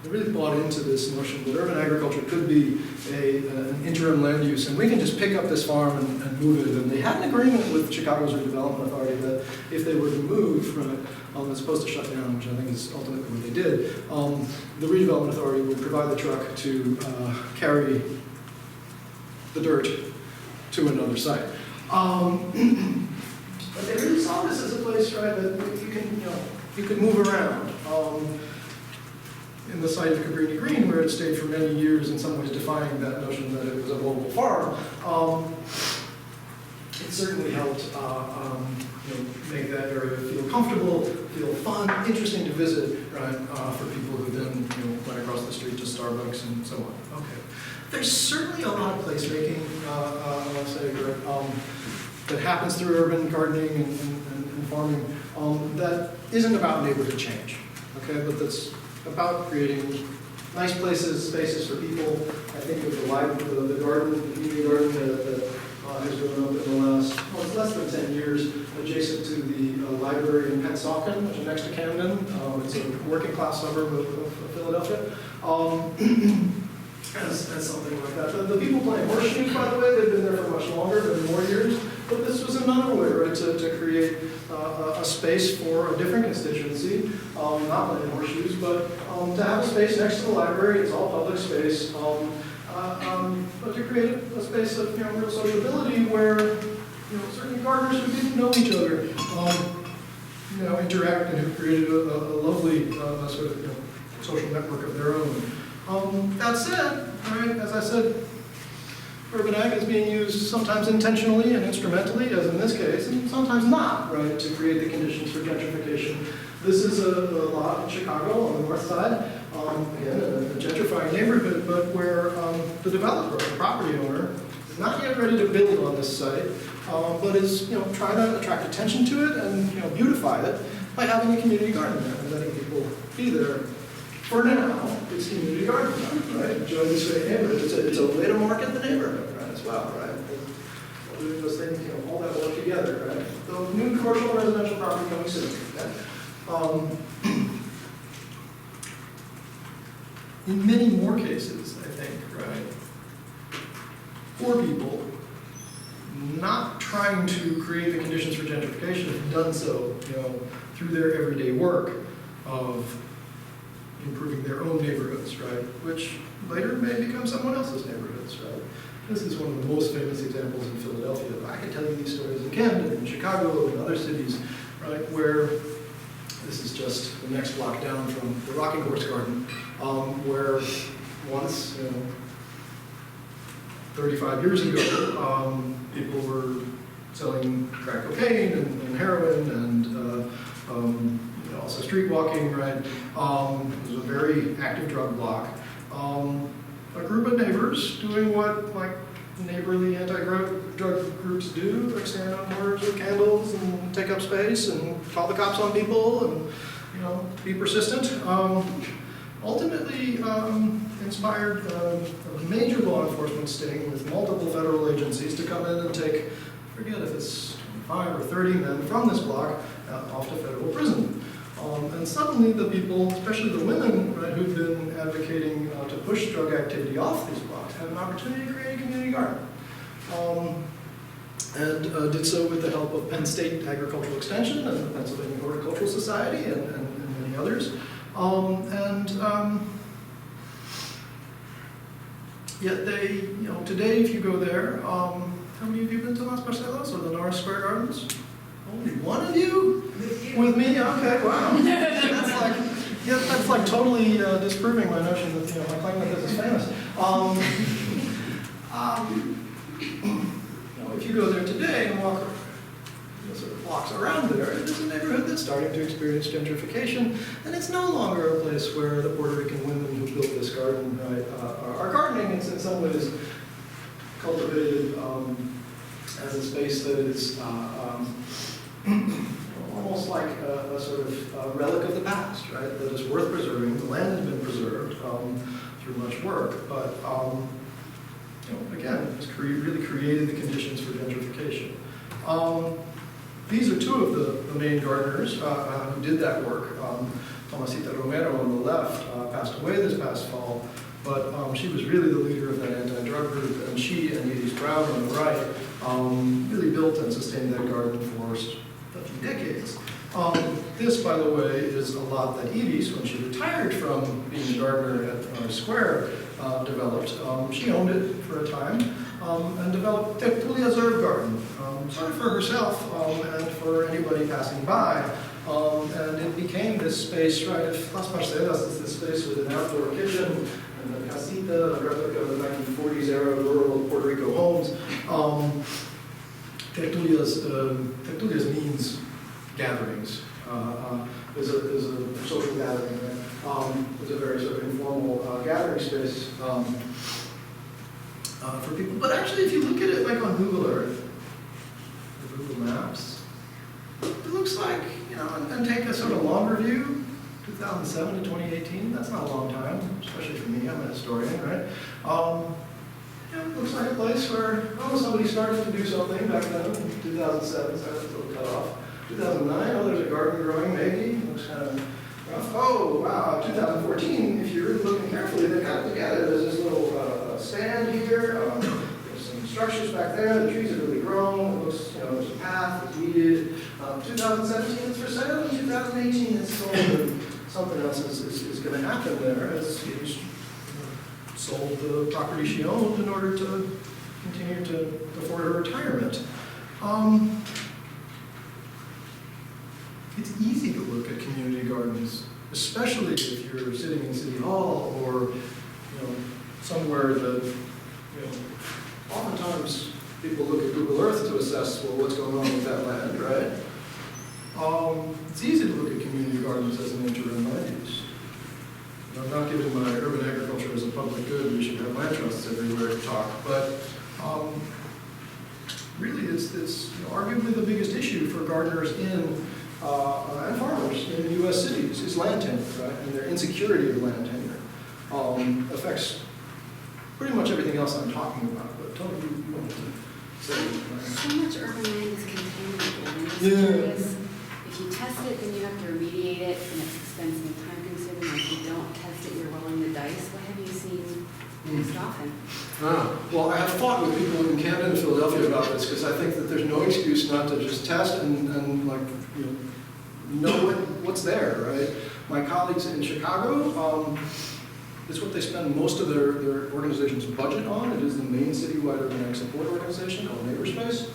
They really bought into this notion that urban agriculture could be an interim land use, and we can just pick up this farm and move it. And they had an agreement with Chicago's redevelopment authority that if they were to move from it, as opposed to shut down, which I think is ultimately what they did, the redevelopment authority would provide the truck to carry the dirt to another site. But they really saw this as a place, right, that you can move around. In the site of Cabrini Green, where it stayed for many years, in some ways defying that notion that it was a mobile farm, it certainly helped make that area feel comfortable, feel fun, interesting to visit, right, for people who then went across the street to Starbucks and so on. Okay, there's certainly a lot of placemaking, let's say, that happens through urban gardening and farming that isn't about neighborhood change. Okay, but that's about creating nice places, spaces for people. I think of the garden, the community garden that has grown up in the last, it's less than 10 years, adjacent to the library in Pennsauken, which is next to Camden. It's a working class suburb of Philadelphia. As something like that. The people playing horseshoes, by the way, they've been there for much longer, than more years. But this was another way, right, to create a space for a different constituency, not playing horseshoes, but to have a space next to the library. It's all public space, but to create a space of real sociability where certain gardeners who didn't know each other interacted and who created a lovely sort of social network of their own. That said, right, as I said, urban ag is being used sometimes intentionally and instrumentally, as in this case, and sometimes not, right, to create the conditions for gentrification. This is a lot in Chicago on the north side, again, a gentrifying neighborhood, but where the developer, the property owner, is not yet ready to build on this site, but is trying to attract attention to it and beautify it by having a community garden there and letting people be there. For now, it's community garden time, right? Enjoy this great neighborhood. It's a way to market the neighborhood, right, as well, right? And doing those things, all that work together, right? So new commercial and residential property coming soon, okay? In many more cases, I think, right, poor people not trying to create the conditions for gentrification have done so, through their everyday work of improving their own neighborhoods, right? Which later may become someone else's neighborhoods, right? This is one of the most famous examples in Philadelphia. I can tell you these stories in Camden, in Chicago, and other cities, right? Where this is just the next block down from the Rocking Horse Garden, where once, 35 years ago, people were selling crack cocaine and heroin and also street walking, right? It was a very active drug block. A group of neighbors doing what neighborly anti-drug groups do, like stand on corners with candles and take up space and call the cops on people and be persistent. Ultimately inspired a major law enforcement sting with multiple federal agencies to come in and take, forget if it's 25 or 30 men from this block off to federal prison. And suddenly the people, especially the women, right, who've been advocating to push drug activity off these blocks, had an opportunity to create a community garden. And did so with the help of Penn State Agricultural Extension and the Pennsylvania Horticultural Society and many others. Yet they, today if you go there, how many of you have been to Las Parcelas or the Norris Square Gardens? Only one of you? With me? Okay, wow. That's like Yeah, that's like totally disproving my notion that, you know, my claim that this is famous. You know, if you go there today and walk, you know, sort of blocks around there, it is a neighborhood that's starting to experience gentrification, and it's no longer a place where the Puerto Rican women who built this garden, right, are gardening. It's in some ways cultivated as a space that is almost like a sort of relic of the past, right? That is worth preserving. The land has been preserved through much work, but you know, again, it's really created the conditions for gentrification. These are two of the main gardeners who did that work. Tomasita Romero on the left passed away this past fall, but she was really the leader of that anti-drug group, and she and Edith Brown on the right really built and sustained that garden for a few decades. This, by the way, is a lot that Edith, when she retired from being a gardener at Square, developed. She owned it for a time and developed Tertulia's herb garden, sort of for herself and for anybody passing by. And it became this space, right? Las Parcelas is this space with an outdoor kitchen and a casita, a replica of the 1940s era rural Puerto Rico homes. Tertulia's means gatherings. Is a social gathering. Right? It's a very sort of informal gathering space for people. But actually, if you look at it like on Google Earth, or Google Maps, it looks like, you know, and take a sort of longer view, 2007 to 2018, that's not a long time, especially for me, I'm a historian, right? Yeah, it looks like a place where, oh, somebody started to do something back then in 2007, so that's a little cut off. 2009, oh, there's a garden growing, maybe, looks kind of rough. Oh, wow, 2014, if you're really looking carefully, they got it together. There's this little stand here, there's some structures back there, the trees are really grown, it looks, you know, there's a path that's weeded. 2017 it's for sale, and 2018 it's sold, and something else is going to happen there as she sold the property she owned in order to continue to afford her retirement. It's easy to look at community gardens, especially if you're sitting in City Hall or, you know, somewhere that, you know, oftentimes people look at Google Earth to assess, well, what's going on with that land, right? It's easy to look at community gardens as an interim land use. You know, I'm not giving my urban agriculture as a public good, we should have land trusts everywhere talk, but really it's you know, arguably the biggest issue for gardeners in and farmers in U.S. cities is land tenure, right? And their insecurity of land tenure affects pretty much everything else I'm talking about. But Tony, you wanted to say So much urban land is contaminated. I'm just Yeah. curious, if you test it, then you have to remediate it, and it's expensive and time consuming. If you don't test it, you're rolling the dice. What have you seen most often? Well, I have fought with people in Camden and Philadelphia about this because I think that there's no excuse not to just test and like, you know what's there, right? My colleagues in Chicago, it's what they spend most of their organization's budget on. It is the main citywide urban ag support organization called Neighborspace.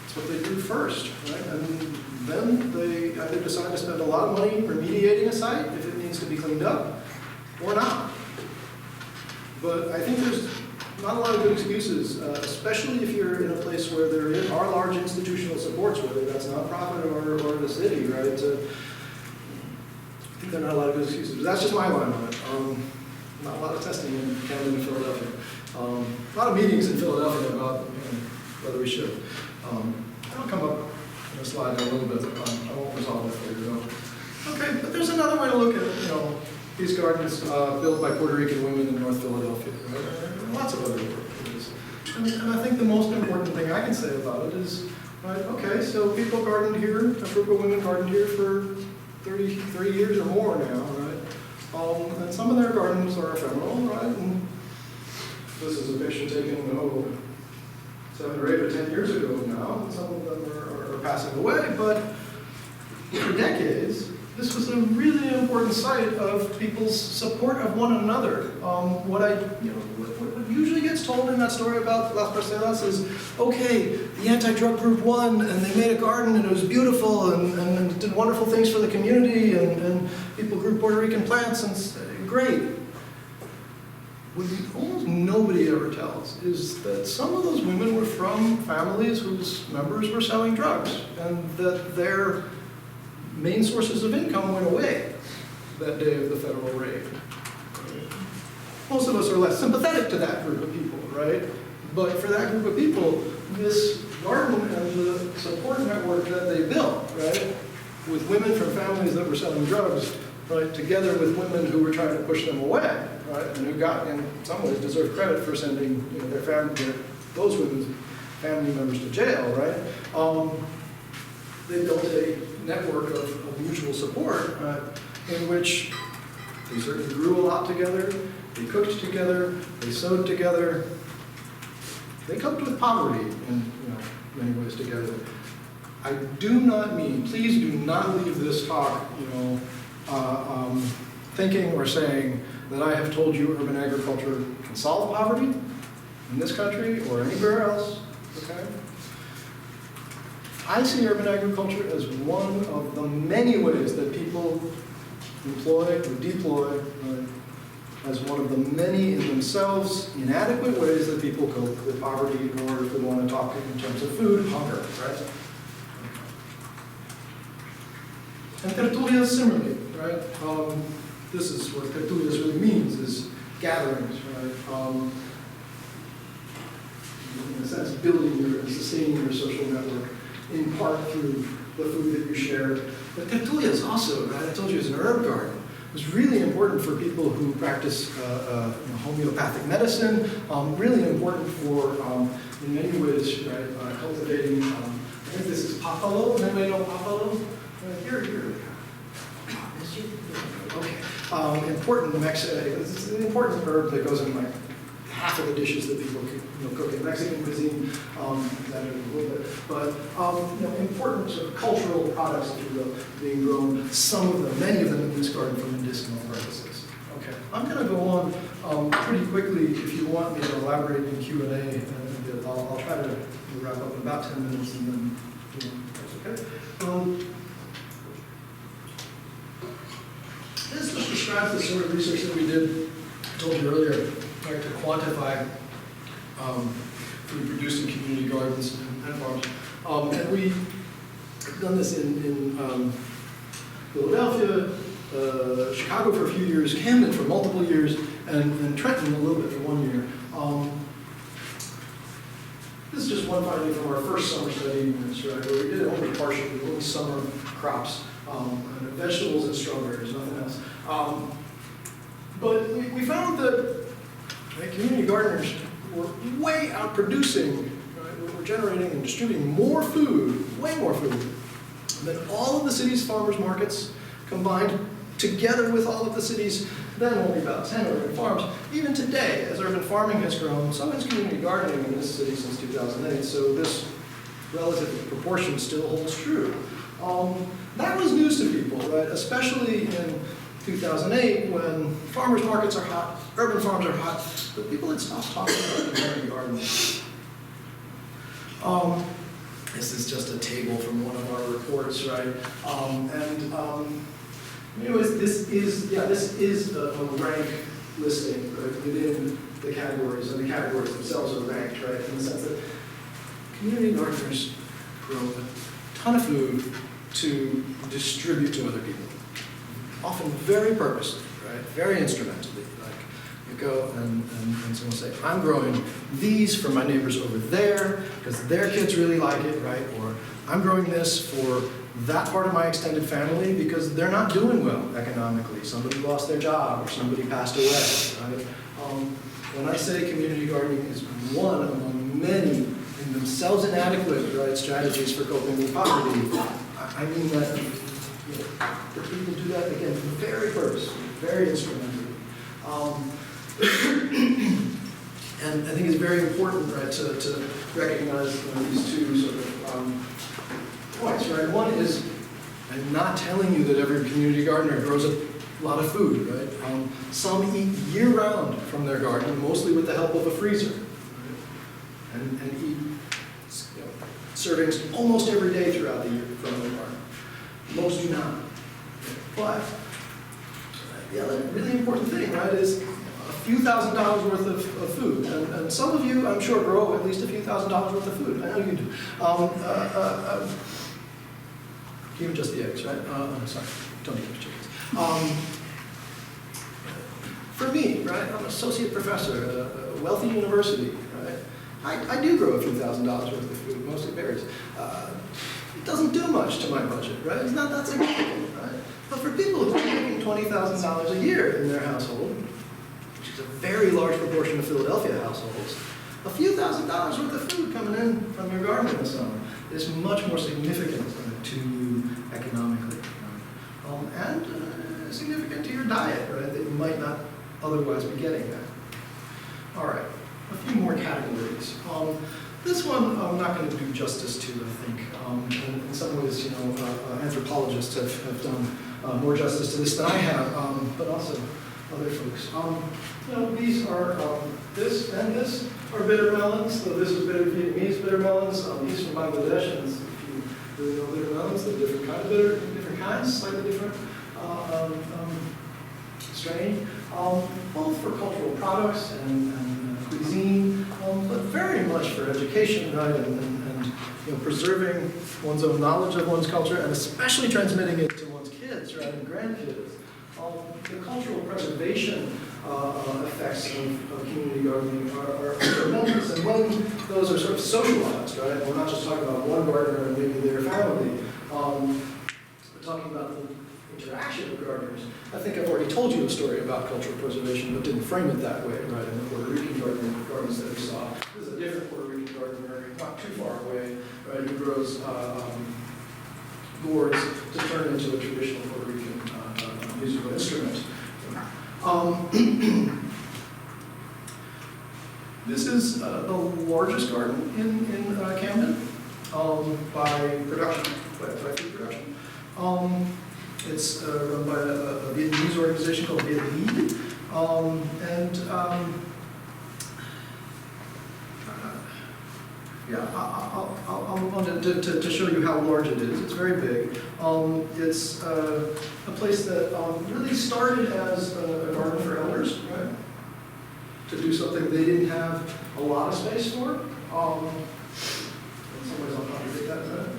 It's what they do first, right? And then they either decide to spend a lot of money remediating a site if it needs to be cleaned up, or not. But I think there's not a lot of good excuses, especially if you're in a place where there are large institutional supports, whether that's nonprofit or the city, right? I think there are not a lot of good excuses. But that's just my line on it. Not a lot of testing in Camden and Philadelphia. A lot of meetings in Philadelphia about whether we should. I'll come up in a slide in a little bit. I won't resolve it for you though. Okay, but there's another way to look at these gardens built by Puerto Rican women in North Philadelphia. Right? There are lots of other ways. And I think the most important thing I can say about it is, right, okay, so people gardened here, a group of women gardened here for 30 years or more now, right? And some of their gardens are ephemeral, right? And this is a picture taken, 7 or 8 or 10 years ago now, and some of them are passing away, but for decades, this was a really important site of people's support of one another. What usually gets told in that story about Las Parcelas is, okay, the anti-drug group won, and they made a garden, and it was beautiful, and did wonderful things for the community, and people grew Puerto Rican plants, and great. What almost nobody ever tells is that some of those women were from families whose members were selling drugs, and that their main sources of income went away that day of the federal raid. Most of us are less sympathetic to that group of people, right? But for that group of people, this garden and the support network that they built, right, with women from families that were selling drugs, right, together with women who were trying to push them away, right, and who got, in some ways, deserved credit for sending those women's family members to jail, right? They built a network of mutual support in which they certainly grew a lot together, they cooked together, they sewed together, they coped with poverty in many ways together. I do not mean, please do not leave this talk, thinking or saying that I have told you urban agriculture can solve poverty in this country or anywhere else, okay? I see urban agriculture as one of the many ways that people employ or deploy, as one of the many in themselves inadequate ways that people cope with poverty, or if we want to talk in terms of food, hunger, right? And tertulias similarly, right? This is what tertulias really means, is gatherings, right? In a sense, building and sustaining your social network, in part through the food that you share. But tertulias also, right? I told you, it's an herb garden. It was really important for people who practice homeopathic medicine, really important for, in many ways, right, cultivating, I think this is papalo. Anybody know papalo? Here. Okay. Important it's an important herb that goes in like half of the dishes that people cook in Mexican cuisine, that a little bit. But important sort of cultural products, if you will, being grown. Some of them, many of them in this garden for medicinal purposes. Okay, I'm going to go on pretty quickly. If you want me to elaborate in Q&A, I'll try to wrap up in about 10 minutes, and then that's okay. This just describes the sort of research that we did, I told you earlier, to quantify food produced in community gardens and farms. And we've done this in Philadelphia, Chicago for a few years, Camden for multiple years, and Trenton a little bit for 1 year. This is just one finding from our first summer study in this, right, where we did it only partially, only summer crops, vegetables and strawberries, nothing else. But we found that community gardeners were way out producing, right? We're generating and distributing more food, way more food, than all of the city's farmers markets combined, together with all of the city's then only about 10 urban farms. Even today, as urban farming has grown, so has community gardening in this city since 2008, so this relative proportion still holds true. That was news to people, right? Especially in 2008, when farmers markets are hot, urban farms are hot, but people had stopped talking about community gardening. This is just a table from one of our reports, right? Anyways, this is a rank listing, right, within the categories, and the categories themselves are ranked, right, in the sense that community gardeners grow a ton of food to distribute to other people, often very purposely, right, very instrumentally. Like you go and someone will say, I'm growing these for my neighbors over there because their kids really like it, right, or I'm growing this for that part of my extended family because they're not doing well economically. Somebody lost their job or somebody passed away, right? When I say community gardening is one among many in themselves inadequate, right, strategies for coping with poverty, I mean that the people do that, again, very purposefully, very instrumentally. And I think it's very important, right, to recognize these two sort of points, right? One is I'm not telling you that every community gardener grows a lot of food, right? Some eat year-round from their garden, mostly with the help of a freezer, right? And eat servings almost every day throughout the year from their garden. Most do not. But the other really important thing, right, is a few $1,000s worth of food. And some of you, I'm sure, grow at least a few $1,000s worth of food. I know you do. Even just the eggs, right? Sorry, don't eat the chickens. For me, right, I'm an associate professor at a wealthy university, right? I do grow a few $1,000s worth of food, mostly berries. It doesn't do much to my budget, right? It's not that significant, right? But for people who are making $20,000 a year in their household, which is a very large proportion of Philadelphia households, a few $1,000s worth of food coming in from your garden in the summer is much more significant to you economically, and significant to your diet, right? That you might not otherwise be getting that. All right, a few more categories. This one I'm not going to do justice to, I think. In some ways, anthropologists have done more justice to this than I have, but also other folks. These are, this and this are bitter melons. So this is bitter Vietnamese bitter melons. These from Bangladesh, and if you really know bitter melons, they're different kind of bitter, different kinds, slightly different strain. Both for cultural products and cuisine, but very much for education, right, and preserving one's own knowledge of one's culture, and especially transmitting it to one's kids, right, and grandkids. The cultural preservation effects of community gardening are tremendous, and when those are sort of socialized, right, and we're not just talking about one gardener and maybe their family, we're talking about the interaction of gardeners. I think I've already told you a story about cultural preservation, but didn't frame it that way, right, in the Puerto Rican gardens that we saw. This is a different Puerto Rican gardener, not too far away, right, who grows gourds to turn into a traditional Puerto Rican musical instrument. This is the largest garden in Camden by production, by food production. It's run by a Vietnamese organization called Viet Lead. I'll move on to show you how large it is. It's very big. It's a place that really started as a garden for elders, right? To do something they didn't have a lot of space for. In some ways I'll contradict that in a minute.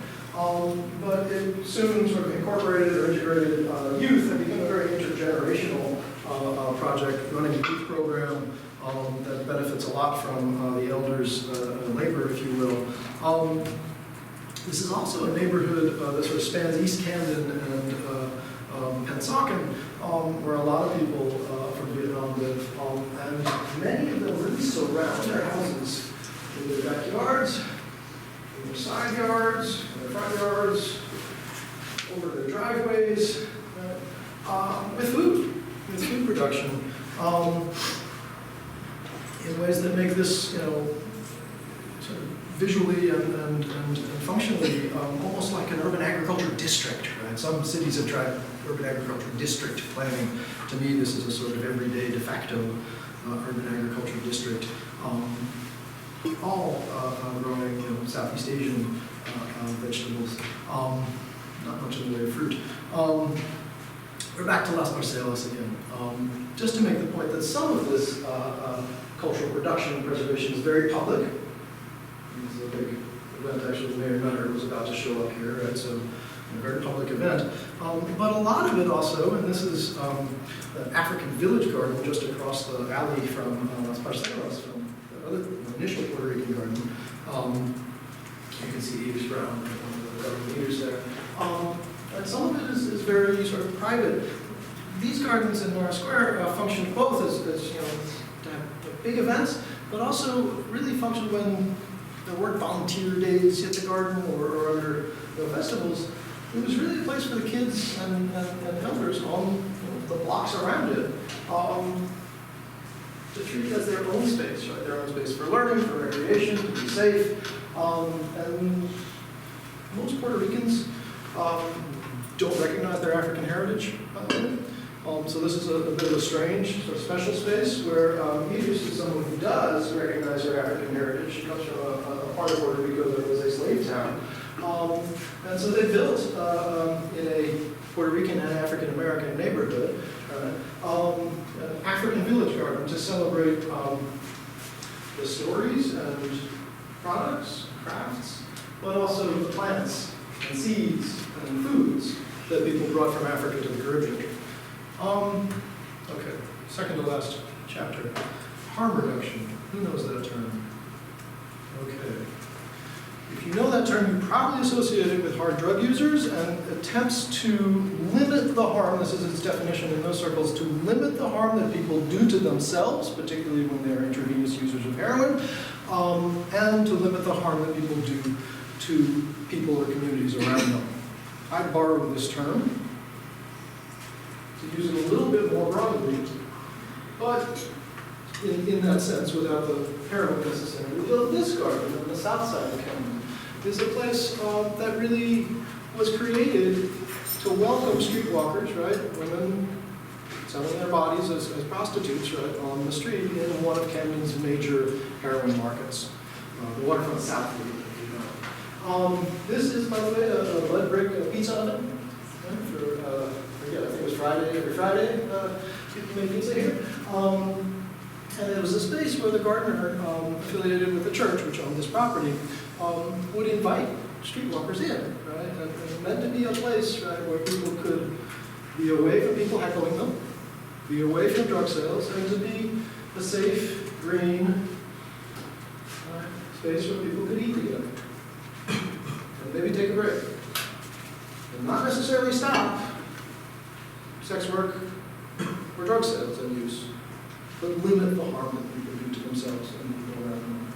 But it soon sort of incorporated or integrated youth and became a very intergenerational project, running a youth program that benefits a lot from the elders' labor, if you will. This is also a neighborhood that sort of spans East Camden and Pennsauken, where a lot of people from Vietnam live, and many of them really surround their houses in their backyards, in their side yards, in their front yards, over their driveways, with food production, in ways that make this, sort of visually and functionally almost like an urban agriculture district, right? Some cities have tried urban agriculture district planning. To me, this is a sort of everyday de facto urban agriculture district. All growing, Southeast Asian vegetables, not much in the way of fruit. We're back to Las Marcelas again. Just to make the point that some of this cultural production and preservation is very public. This is a big event, actually. Mayor Nutter was about to show up here, right? So, a very public event. But a lot of it also, and this is an African village garden just across the alley from Las Marcelas, from the other initial Puerto Rican garden. You can see Eves Brown, one of the garden leaders there. And some of it is very sort of private. These gardens in Norris Square function both as to have big events, but also really function when there weren't volunteer days at the garden or other festivals. It was really a place for the kids and elders on the blocks around it to treat it as their own space, right? Their own space for learning, for recreation, to be safe. And most Puerto Ricans don't recognize their African heritage. So this is a bit of a strange, sort of special space where either is someone who does recognize their African heritage. She comes from a part of Puerto Rico that was a slave town. And so they built in a Puerto Rican and African American neighborhood an African village garden to celebrate the stories and products, crafts, but also the plants and seeds and foods that people brought from Africa to the Caribbean. Okay, second to last chapter. Harm reduction. Who knows that term? Okay. If you know that term, you probably associate it with hard drug users and attempts to limit the harm, this is its definition in those circles, to limit the harm that people do to themselves, particularly when they're intravenous users of heroin, and to limit the harm that people do to people or communities around them. I borrowed this term to use it a little bit more broadly, but in that sense, without the heroin necessarily. Well, this garden on the south side of Camden is a place that really was created to welcome streetwalkers, right? Women selling their bodies as prostitutes, right, on the street in one of Camden's major heroin markets, the waterfront south of it, if you know. This is, by the way, a lead brick pizza oven. Right, I think it was Friday, every Friday, people made pizza here. And it was a space where the gardener, affiliated with the church, which owned this property, would invite streetwalkers in, right? And it meant to be a place, right, where people could be away from people heckling them, be away from drug sales, and to be a safe, green space where people could eat together. And maybe take a break. And not necessarily stop sex work or drug sales and use, but limit the harm that people do to themselves and people around them.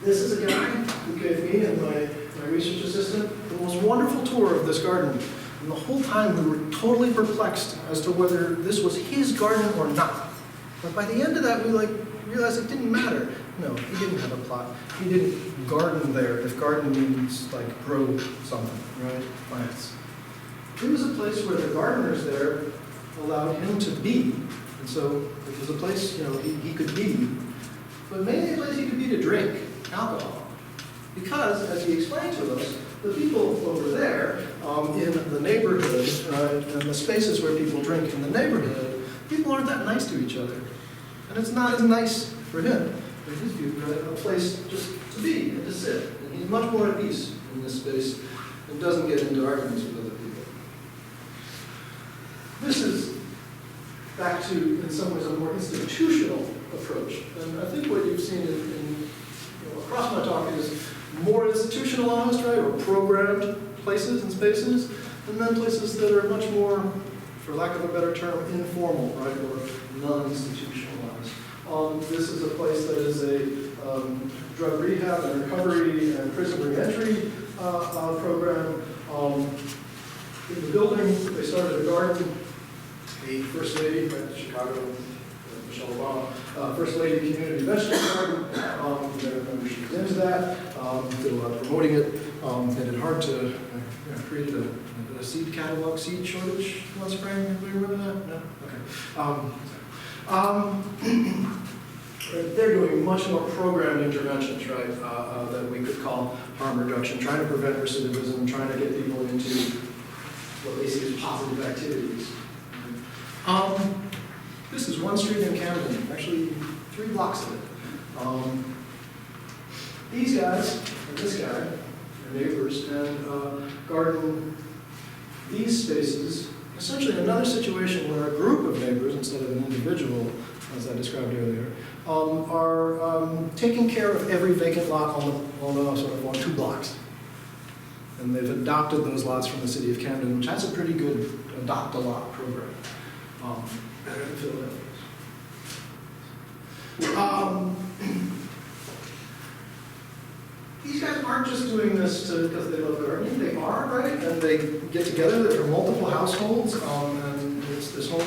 This is a guy who gave me and my research assistant the most wonderful tour of this garden. And the whole time we were totally perplexed as to whether this was his garden or not. But by the end of that, we realized it didn't matter. No, he didn't have a plot. He didn't garden there, if garden means like grow something, right? Plants. It was a place where the gardeners there allowed him to be. And so it was a place, he could be, but mainly a place he could be to drink alcohol. Because, as he explained to us, the people over there in the neighborhood, and the spaces where people drink in the neighborhood, people aren't that nice to each other. And it's not as nice for him, in his view, a place just to be and to sit. And he's much more at peace in this space and doesn't get into arguments with other people. This is back to, in some ways, a more institutional approach. And I think what you've seen across my talk is more institutionalized, right, or programmed places and spaces, and then places that are much more, for lack of a better term, informal, right, or non-institutionalized. This is a place that is a drug rehab and recovery and prison reentry program. In the building, they started a garden. The First Lady at Chicago, Michelle Obama, First Lady Community Vegetable Garden. She was into that, did a lot of promoting it. They did hard to create a seed catalog, seed shortage one spring. Anybody remember that? No? Okay. They're doing much more programmed interventions, right, that we could call harm reduction, trying to prevent recidivism, trying to get people into what they see as positive activities. This is one street in Camden, actually 3 blocks of it. These guys, and this guy, are neighbors, and garden these spaces, essentially another situation where a group of neighbors, instead of an individual, as I described earlier, are taking care of every vacant lot on 2 blocks. And they've adopted those lots from the city of Camden, which has a pretty good adopt-a-lot program. Better than Philadelphia. These guys aren't just doing this because they love gardening. They are, right? And they get together. They're from multiple households, and it's this whole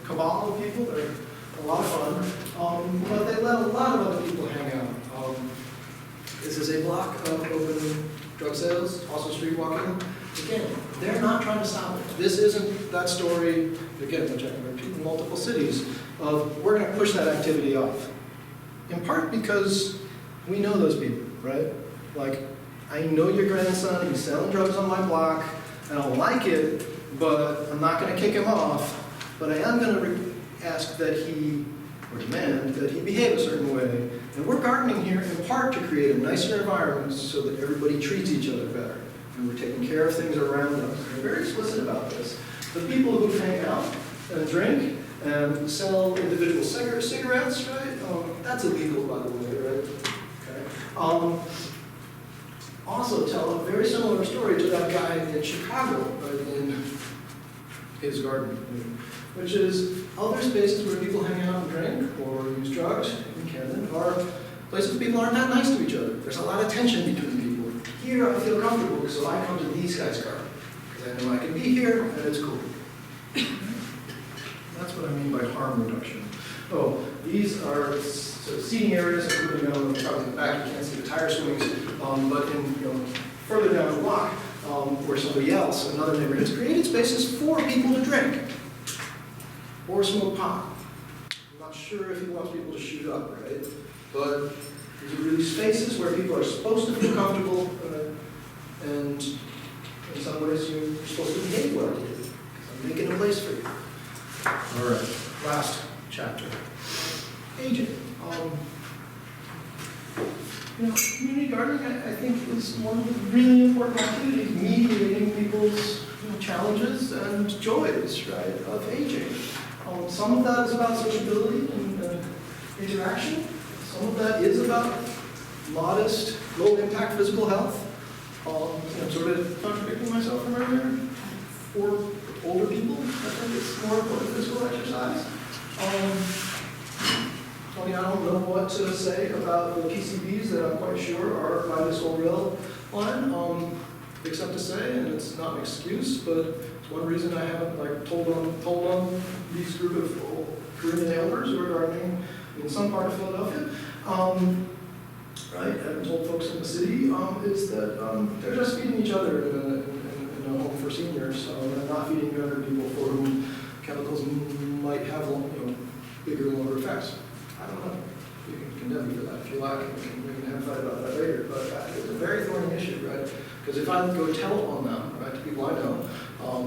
cabal of people. They're a lot of fun, but they let a lot of other people hang out. This is a block of open drug sales, also street walking. Again, they're not trying to stop it. This isn't that story, again, which I can repeat in multiple cities, of we're going to push that activity off. In part because we know those people, right? Like, I know your grandson, he's selling drugs on my block, I don't like it, but I'm not going to kick him off, but I am going to ask that he, or demand, that he behave a certain way. And we're gardening here in part to create a nicer environment so that everybody treats each other better. And we're taking care of things around us. We're very explicit about this. The people who hang out and drink and sell individual cigarettes, right? That's illegal, by the way, right? Okay. Also tell a very similar story to that guy in Chicago, right, in his garden, which is other spaces where people hang out and drink or use drugs in Camden are places people aren't that nice to each other. There's a lot of tension between people. Here I feel comfortable, so I come to these guys' garden because I know I can be here and it's cool. That's what I mean by harm reduction. Oh, these are seating areas, including probably in the back. You can't see the tire swings, but in further down the block, where somebody else, another neighborhood, has created spaces for people to drink or smoke pot. I'm not sure if he wants people to shoot up, right? But these are really spaces where people are supposed to feel comfortable, and in some ways you're supposed to behave well here. I'm making a place for you. All right, last chapter. Aging. Community gardening, I think, is one of the really important activities, mediating people's challenges and joys, right, of aging. Some of that is about sociability and interaction. Some of that is about modest, low-impact physical health. I'm sort of contradicting myself from earlier. For older people, I think it's more important physical exercise. I don't know what to say about the PCBs that I'm quite sure are by this whole rail line, except to say, and it's not an excuse, but it's one reason I haven't told on these group of Korean elders who are gardening in some part of Philadelphia, right? And told folks in the city is that they're just feeding each other in a home for seniors, and not feeding younger people for whom chemicals might have bigger and longer effects. I don't know. You can condemn me for that if you like, and we can have a fight about that later. But it's a very thorny issue, right? Because if I go tell on them, right, to people I know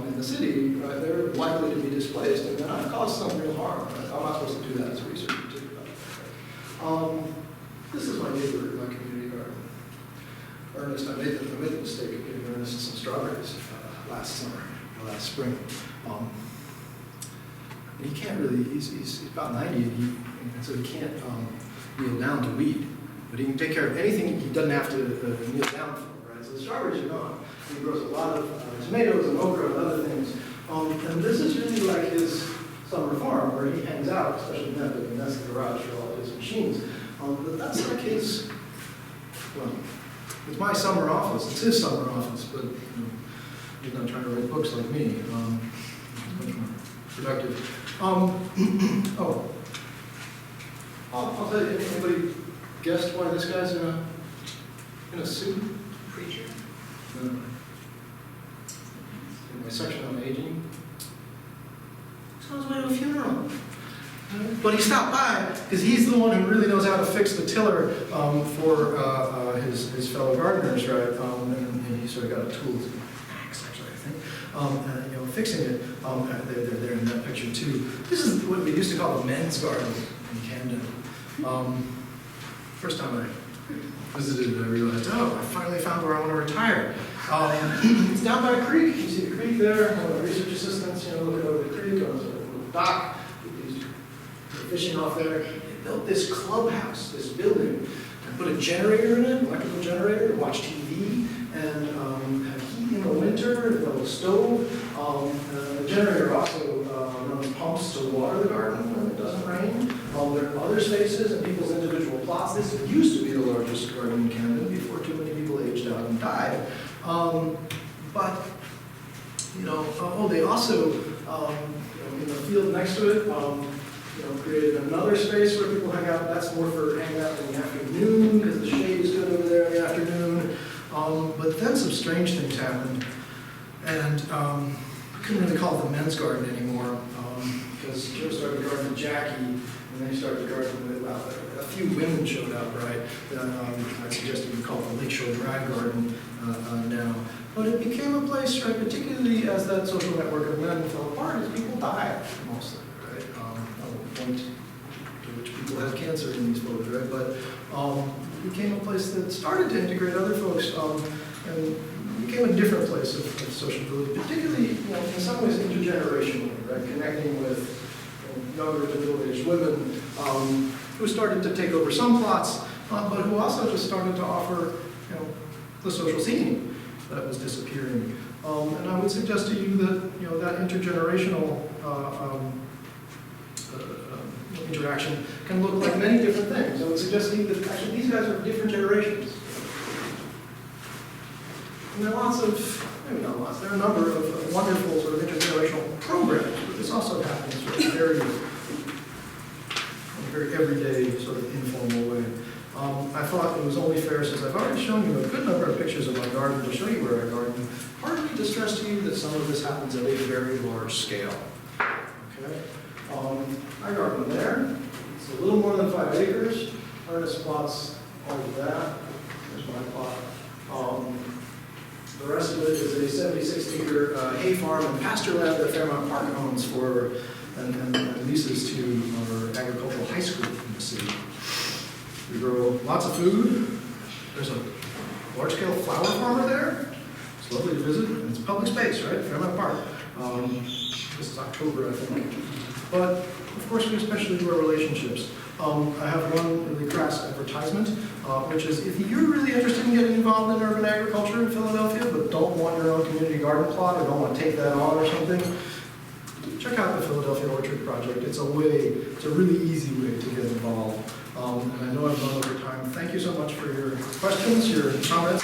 in the city, right, they're likely to be displaced, and then I've caused some real harm. Right? I'm not supposed to do that as a researcher too. Right? This is my neighbor in my community garden. Ernest, I made the mistake of giving Ernest some strawberries last spring. He can't really, he's about 90, and so he can't kneel down to weed. But he can take care of anything he doesn't have to kneel down for, right? So the strawberries are gone. He grows a lot of tomatoes and okra and other things. And this is really like his summer farm where he hangs out, especially now that he has the garage for all his machines. But that's like his, well, it's my summer office. It's his summer office, but he's not trying to write books like me. He's much more productive. I'll tell you, anybody guessed why this guy's in a suit? Preacher. No. In my section on aging. He's on his way to a funeral. But he stopped by because he's the one who really knows how to fix the tiller for his fellow gardeners, right? And he sort of got a tool to actually, I think. Fixing it. They're there in that picture too. This is what we used to call the men's garden in Camden. First time I visited, I realized, I finally found where I want to retire. It's down by a creek. You see the creek there. One of the research assistants, looking over the creek on the dock. They're fishing off there. They built this clubhouse, this building, and put a generator in it, electrical generator, to watch TV, and have heat in the winter, a little stove. The generator also runs pumps to water the garden when it doesn't rain. There are other spaces and people's individual plots. This used to be the largest garden in Camden before too many people aged out and died. But they also, in the field next to it, created another space where people hang out. That's more for hanging out in the afternoon because the shade is good over there in the afternoon. But then some strange things happened, and I couldn't really call it the men's garden anymore, because Joe started gardening with Jackie, and then he started gardening with, well, a few women showed up, right? I suggested we call it the Lakeshore Drive Garden now. But it became a place, right, particularly as that social network of men fell apart, as people died, mostly, right? At the point to which people have cancer in these folks, right? But it became a place that started to integrate other folks, and became a different place of sociability, particularly, in some ways intergenerationally, right? Connecting with younger to middle-aged women who started to take over some plots, but who also just started to offer, the social scene that was disappearing. And I would suggest to you that, that intergenerational interaction can look like many different things. I would suggest to you that actually these guys are different generations. And there are lots of, maybe not lots, there are a number of wonderful sort of intergenerational programs, but this also happens sort of in a very everyday, sort of informal way. I thought it was only fair, since I've already shown you a good number of pictures of my garden, to show you where I garden, partly to stress to you that some of this happens at a very large scale. Okay? I garden there. It's a little more than 5 acres. Ernest plots all of that. There's my plot. The rest of it is a 76-acre hay farm and pasture land that Fairmount Park owns for and leases to our agricultural high school in the city. We grow lots of food. There's a large-scale flower farmer there. It's lovely to visit, and it's public space, right? Fairmount Park. This is October, I think. But, of course, we especially do our relationships. I have one really crass advertisement, which is if you're really interested in getting involved in urban agriculture in Philadelphia, but don't want your own community garden plot or don't want to take that on or something, check out the Philadelphia Orchard Project. It's a really easy way to get involved. And I know I've gone over time. Thank you so much for your questions, your comments.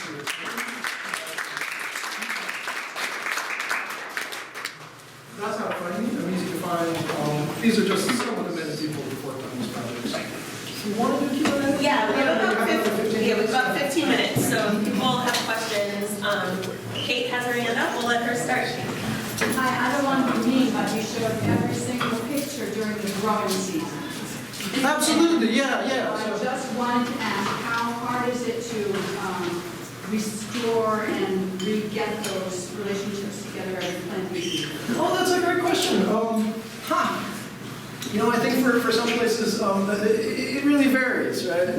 That's how to find me. I'm easy to find. These are just some of the many people who've worked on these projects. You want to do Q&A? Yeah, we have about 15 minutes, so if people have questions. Kate has her hand up. We'll let her start. Hi, I don't want to be mean, but you showed every single picture during the growing season. Absolutely, yeah. So I just wanted to ask, how hard is it to restore and re-get those relationships together as planting season? Oh, that's a great question. I think for some places, it really varies, right?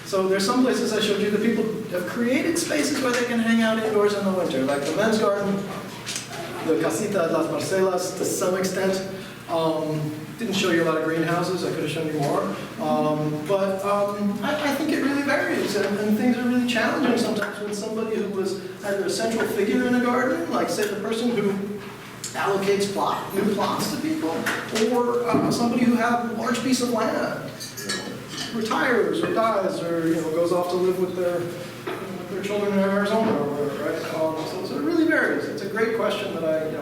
So there's some places I showed you that people have created spaces where they can hang out indoors in the winter, like the men's garden, the Casita Las Marcelas to some extent. Didn't show you a lot of greenhouses, I could have shown you more. But I think it really varies, and things are really challenging sometimes when somebody who was either a central figure in a garden, like say the person who allocates new plots to people, or somebody who had a large piece of land, retires or dies, or goes off to live with their children in Arizona or whatever, right? So it really varies. It's a great question that I,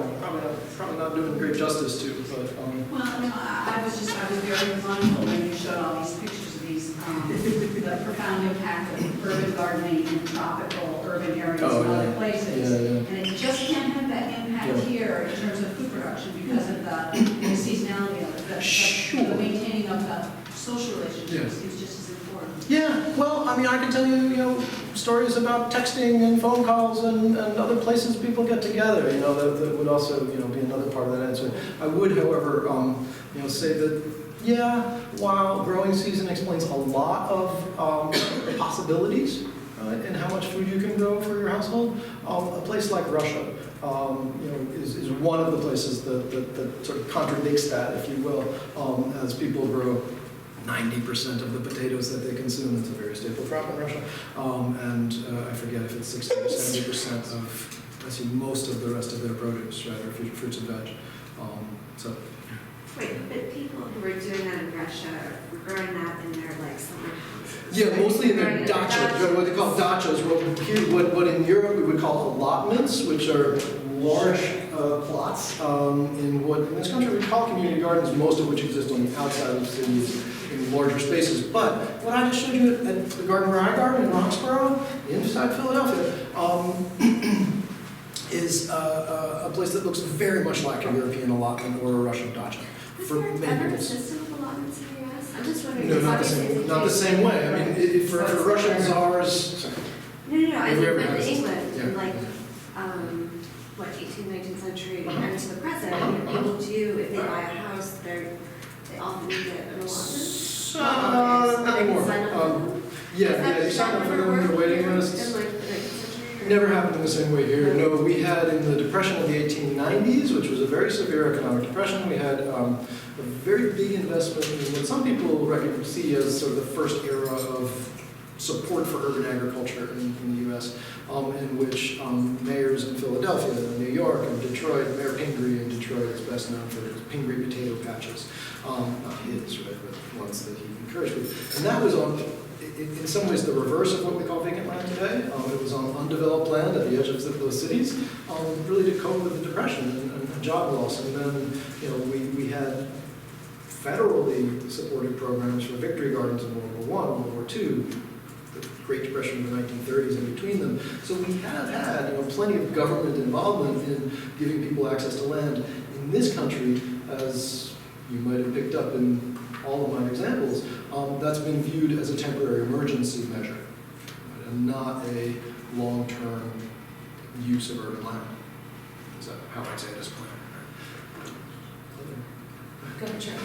probably not doing great justice to, but. Well, I was very mindful when you showed all these pictures of these, the profound impact of urban gardening in tropical urban areas and other places. And it just can't have that impact here in terms of food production because of the seasonality of it. The maintaining of the social relationships is just as important. Yeah, well, I can tell you, stories about texting and phone calls and other places people get together, that would also, be another part of that answer. I would, however, say that, while growing season explains a lot of possibilities in how much food you can grow for your household, a place like Russia, is one of the places that sort of contradicts that, if you will, as people grow 90% of the potatoes that they consume. It's a very staple crop in Russia. And I forget if it's 60 or 70% of, most of the rest of their produce, right, or fruits and veg. Wait, but people who were doing that in Russia were growing that in their summer houses. Yeah, mostly in their dachas, what they call dachas, what in Europe we would call allotments, which are large plots in what in this country we call community gardens, most of which exist on the outside of cities in larger spaces. But what I just showed you at the garden where I garden in Roxborough, inside Philadelphia, is a place that looks very much like a European allotment or a Russian dacha. Is For there many ever a people. system of allotments in the US? I'm just wondering. No, because not the obviously same. it's Not the changed. same way. I mean, for Russian czars. Sorry. No, I Have think you ever like had in this? England, Yeah. in like, what, 18th, 19th century, and to the present, Uh-huh. people do, if they buy a house, they often get an allotment. So, They not can anymore. sign up for them. Yeah, you sign up for them in the waiting lists. In like the 19th century? or- Never happened in the same way here. No, we had in the Depression of the 1890s, which was a very severe economic depression, we had a very big investment in what some people see as sort of the first era of support for urban agriculture in the U.S., in which mayors in Philadelphia and New York and Detroit, Mayor Pingree in Detroit is best known for his Pingree potato patches. Not his, right, but ones that he encouraged with. And that was in some ways the reverse of what we call vacant land today. It was on undeveloped land at the edge of those cities, really to cope with the depression and job loss. And then, we had federally supported programs for victory gardens in World War I, World War II, the Great Depression of the 1930s in between them. So we have had plenty of government involvement in giving people access to land. In this country, as you might have picked up in all of my examples, that's been viewed as a temporary emergency measure, right, and not a long-term use of urban land. Is that how I'd say this plan? Go ahead, Chair.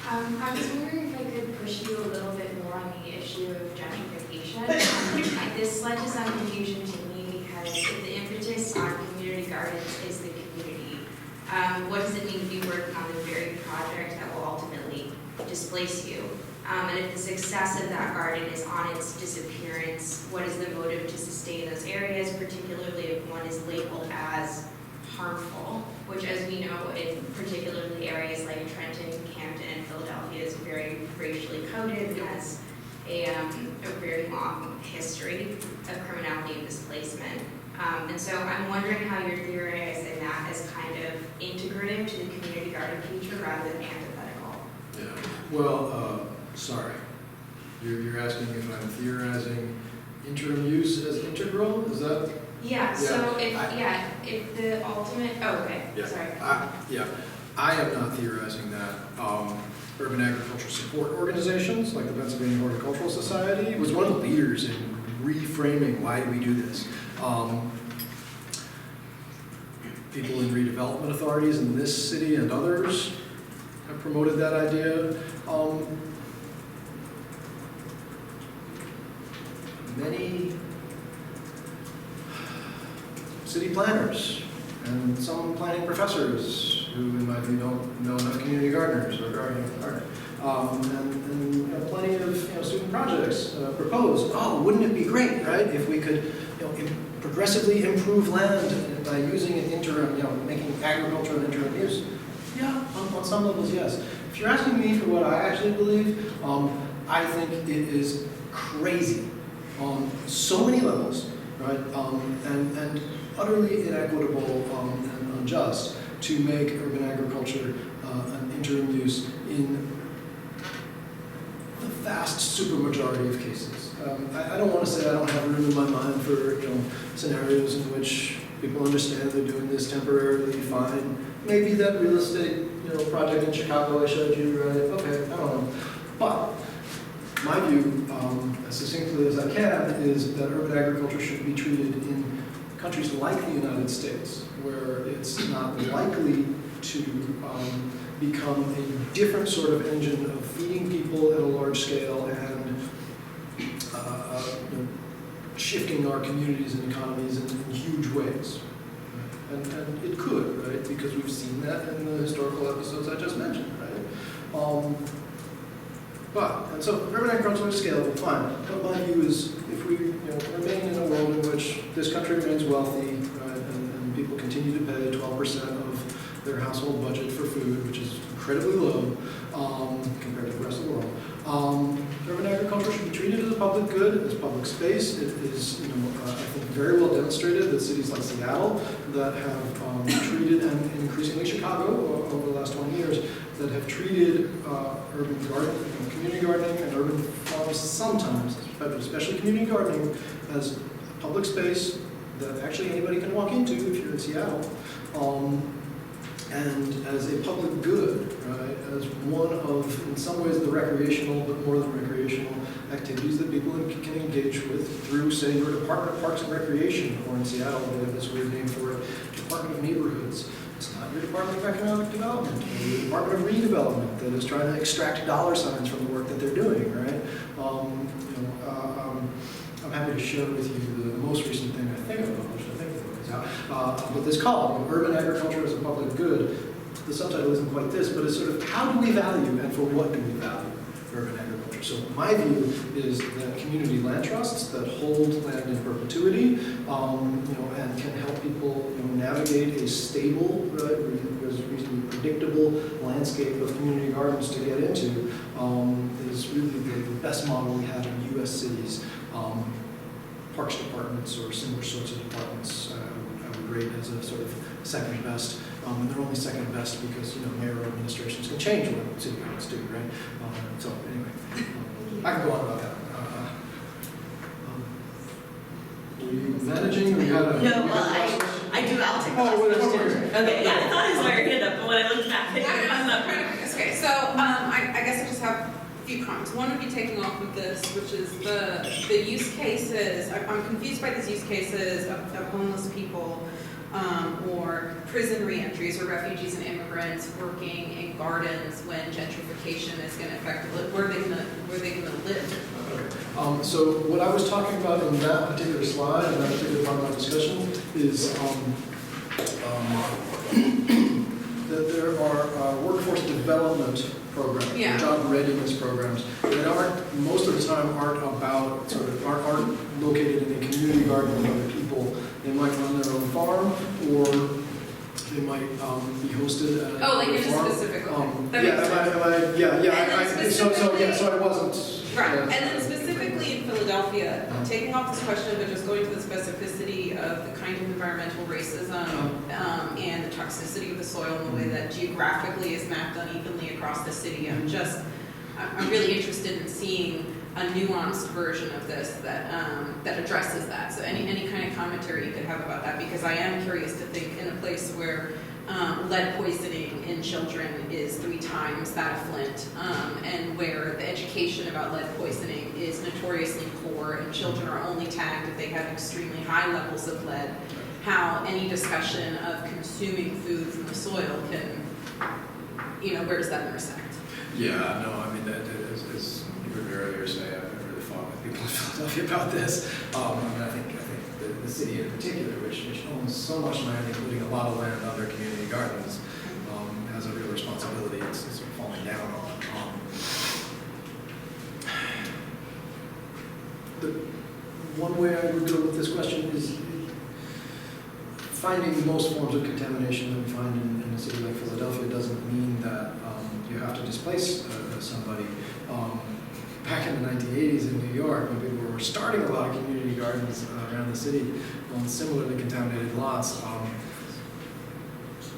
I was wondering if I could push you a little bit more on the issue of gentrification. This led to some confusion to me because the impetus on community gardens is the community. What does it mean to be working on the very project that will ultimately displace you? And if the success of that garden is on its disappearance, what is the motive to sustain those areas, particularly if one is labeled as harmful, which, as we know, in particularly areas like Trenton, Camden, and Philadelphia, is very racially coded and has a very long history of criminality and displacement. And so I'm wondering how you're theorizing that as kind of integrative to the community garden future rather than antithetical. Yeah. Well, sorry. You're asking if I'm theorizing interim use as integral? Is that? Yeah, so if the ultimate, sorry. I am not theorizing that. Urban agriculture support organizations like the Pennsylvania Horticultural Society was one of the leaders in reframing why do we do this. People in redevelopment authorities in this city and others have promoted that idea. Many city planners and some planning professors who, in my view, don't know enough community gardeners or gardening, and plenty of student projects propose. Oh, wouldn't it be great, right, if we could progressively improve land by using an interim, making agriculture an interim use? Yeah, on some levels, yes. If you're asking me for what I actually believe, I think it is crazy on so many levels, right, and utterly inequitable and unjust to make urban agriculture an interim use in the vast supermajority of cases. I don't want to say I don't have room in my mind for scenarios in which people understand they're doing this temporarily, fine. Maybe that real estate project in Chicago I showed you, right? Okay, I don't know. But my view, as succinctly as I can, is that urban agriculture should be treated in countries like the United States, where it's not likely to become a different sort of engine of feeding people at a large scale and shifting our communities and economies in huge ways. Right? And it could, right? Because we've seen that in the historical episodes I just mentioned, right? And so urban agriculture is scalable, fine. But my view is if we remain in a world in which this country remains wealthy, right, and people continue to pay 12% of their household budget for food, which is incredibly low compared to the rest of the world. Urban agriculture should be treated as a public good, as public space. It is, I think, very well demonstrated that cities like Seattle that have treated, and increasingly Chicago over the last 20 years, that have treated urban gardening, community gardening, and urban farms sometimes, but especially community gardening, as a public space that actually anybody can walk into if you're in Seattle. And as a public good, right, as one of, in some ways, the recreational, but more than recreational activities that people can engage with through, say, your Department of Parks and Recreation, or in Seattle, they have this weird name for it, Department of Neighborhoods. It's not your Department of Economic Development, or your Department of Redevelopment that is trying to extract dollar signs from the work that they're doing, right? I'm happy to share with you the most recent thing I think I published. But this column, Urban Agriculture as a Public Good, the subtitle isn't quite this, but it's sort of how do we value and for what do we value urban agriculture? So my view is that community land trusts that hold land in perpetuity, and can help people navigate a stable, reasonably predictable landscape of community gardens to get into, is really the best model we have in U.S. cities. Parks departments or similar sorts of departments I would rate as a sort of second best. And they're only second best because mayoral administrations can change what city governments do, right? So anyway, I can go on about that. Are you managing? Or you got a, no, well, I do. I'll take the last question. Okay, yeah, I thought I saw your hand up, but when I looked back, I'm not Okay, so I guess I just have a few comments. One would be taking off of this, which is the use cases. I'm confused by these use cases of homeless people or prison reentries or refugees and immigrants working in gardens when gentrification is going to affect where are they going to live? So what I was talking about in that particular slide and that particular part of my discussion is that there are workforce development programs, job readiness programs that most of the time aren't located in a community garden with other people. They might run their own farm, or they might be hosted at a like in a farm. specific one. So I wasn't. Right, and then specifically in Philadelphia, taking off this question, but just going to the specificity of the kind of environmental racism and the toxicity of the soil and the way that geographically is mapped unevenly across the city. I'm really interested in seeing a nuanced version of this that addresses that. So any kind of commentary you could have about that, because I am curious to think in a place where lead poisoning in children is 3 times that of Flint, and where the education about lead poisoning is notoriously poor and children are only tagged if they have extremely high levels of lead, how any discussion of consuming food from the soil can, where does that intersect? Yeah, no, I mean, that as you heard me earlier say, I've really fought with people in Philadelphia about this. I think the city in particular, which owns so much land, including a lot of land under community gardens, has a real responsibility. It's sort of falling down on. The one way I would go with this question is finding most forms of contamination that we find in a city like Philadelphia doesn't mean that you have to displace somebody. Back in the 1980s in New York, when people were starting a lot of community gardens around the city on similarly contaminated lots,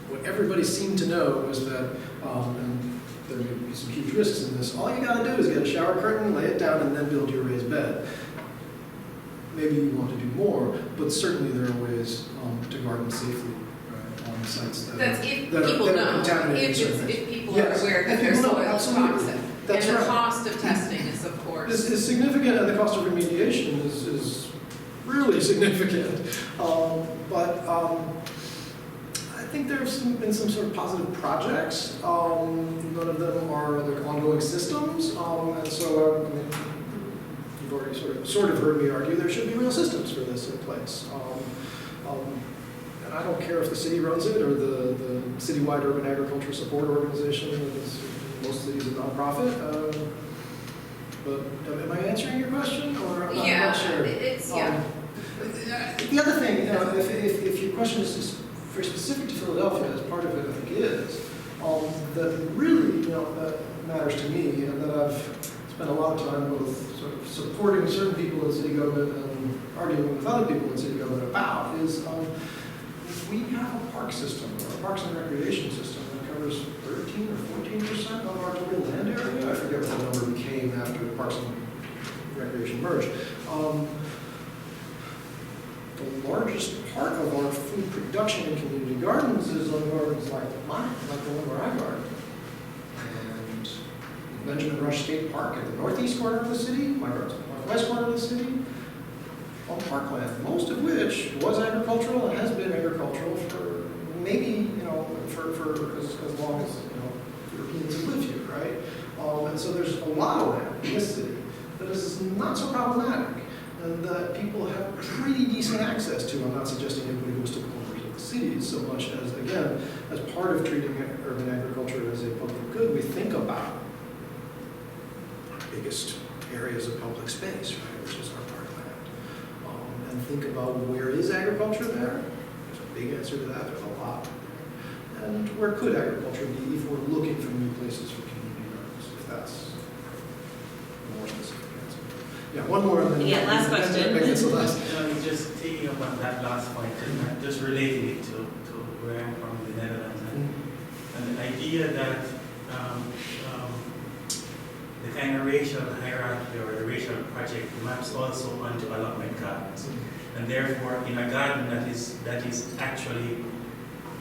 what everybody seemed to know was that, and there may be some huge risks in this, all you got to do is get a shower curtain, lay it down, and then build your raised bed. Maybe you want to do more, but certainly there are ways to garden safely on sites that are contaminated. If people are aware that their soil is toxic. That's and the right. cost of testing is, of course, is significant, and the cost of remediation is really significant. But I think there have been some sort of positive projects. None of them are like ongoing systems, and so I mean, you've already sort of heard me argue there should be real systems for this in place. And I don't care if the city runs it or the citywide urban agriculture support organization that is. Most cities are nonprofit, but am I answering your question, or I'm not sure? The other The other thing, if your question is very specific to Philadelphia, as part of it I think is, that really, that matters to me, and that I've spent a lot of time both sort of supporting certain people in city government and arguing with other people in city government about, is we have a park system, or a parks and recreation system that covers 13 or 14% of our total land area. I forget what the number became after Parks and Recreation merged. The largest part of our food production in community gardens is on gardens like mine, like the one where I garden. And Benjamin Rush State Park at the northeast corner of the city, my garden's in the northwest corner of the city, on parkland, most of which was agricultural and has been agricultural for maybe, for as long as, Europeans have lived here, right? And so there's a lot of land in this city that is not so problematic and that people have pretty decent access to. I'm not suggesting anybody goes to the corners of the cities so much as, again, as part of treating urban agriculture as a public good, we think about biggest areas of public space, right, which is our parkland. And think about where is agriculture there? There's a big answer to that, there's a lot. And where could agriculture be if we're looking for new places for community gardens, if that's a more specific answer. Yeah, one more. And then last question. It's the last. Just taking up on that last point, and just relating it to where I'm from, the Netherlands, and the idea that the kind of racial hierarchy or the racial project maps also onto allotment gardens. And therefore, in a garden that is actually,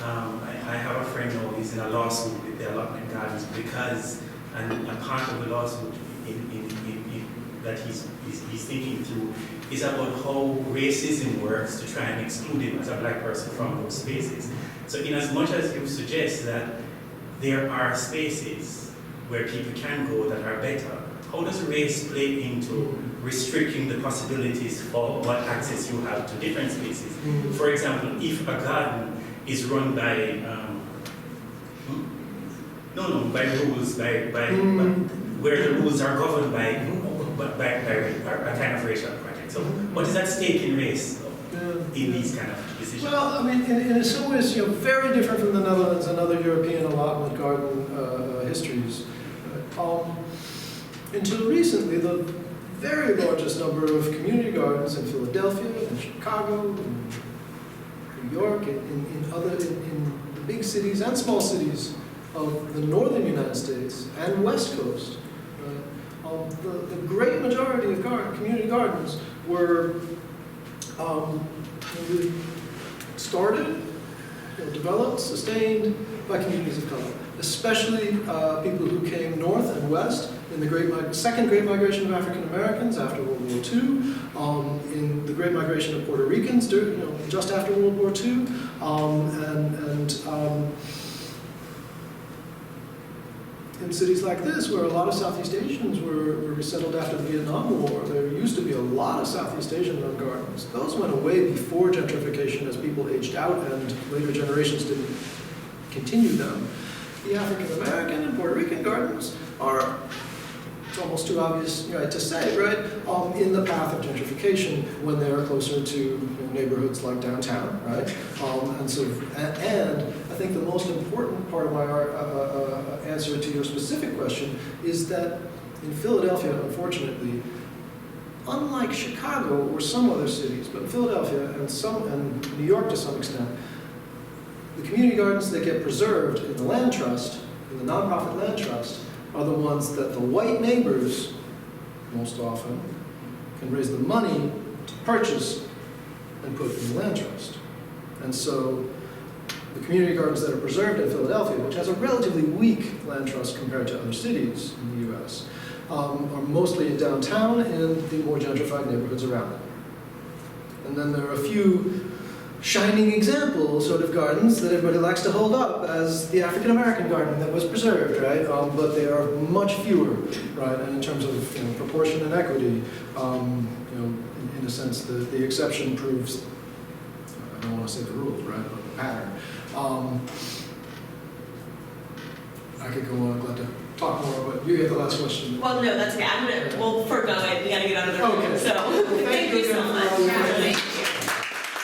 I have a friend who is in a lawsuit with the allotment gardens because, and a part of the lawsuit that he's thinking through is about how racism works to try and exclude him as a black person from those spaces. So in as much as you suggest that there are spaces where people can go that are better, how does race play into restricting the possibilities for what access you have to different spaces? For example, if a garden is run by rules, where the rules are governed by a kind of racial project. So what is at stake in race in these kind of decisions? Well, I mean, in some ways, very different from the Netherlands and other European allotment garden histories. Until recently, the very largest number of community gardens in Philadelphia, in Chicago, in New York, in the big cities and small cities of the northern United States and West Coast. The great majority of community gardens were started, developed, sustained by communities of color, especially people who came north and west in the second Great Migration of African Americans after World War II, in the Great Migration of Puerto Ricans just after World War II, in cities like this, where a lot of Southeast Asians were resettled after the Vietnam War, there used to be a lot of Southeast Asian run gardens. Those went away before gentrification as people aged out and later generations didn't continue them. The African American and Puerto Rican gardens are, it's almost too obvious to say, right, in the path of gentrification when they are closer to neighborhoods like downtown, right? And I think the most important part of my answer to your specific question is that in Philadelphia, unfortunately, unlike Chicago or some other cities, but in Philadelphia and New York to some extent, the community gardens that get preserved in the land trust, in the nonprofit land trust, are the ones that the white neighbors, most often, can raise the money to purchase and put in the land trust. And so the community gardens that are preserved in Philadelphia, which has a relatively weak land trust compared to other cities in the US, are mostly in downtown and the more gentrified neighborhoods around it. And then there are a few shining example sort of gardens that everybody likes to hold up as the African American garden that was preserved, right? But they are much fewer, right? And in terms of proportion and equity, in a sense, the exception proves, I don't want to say the rule, right? But the pattern. I could go on, glad to talk more, but you get the last question. Well, no, that's okay. We'll forego it. We got to get on to the road. Okay. So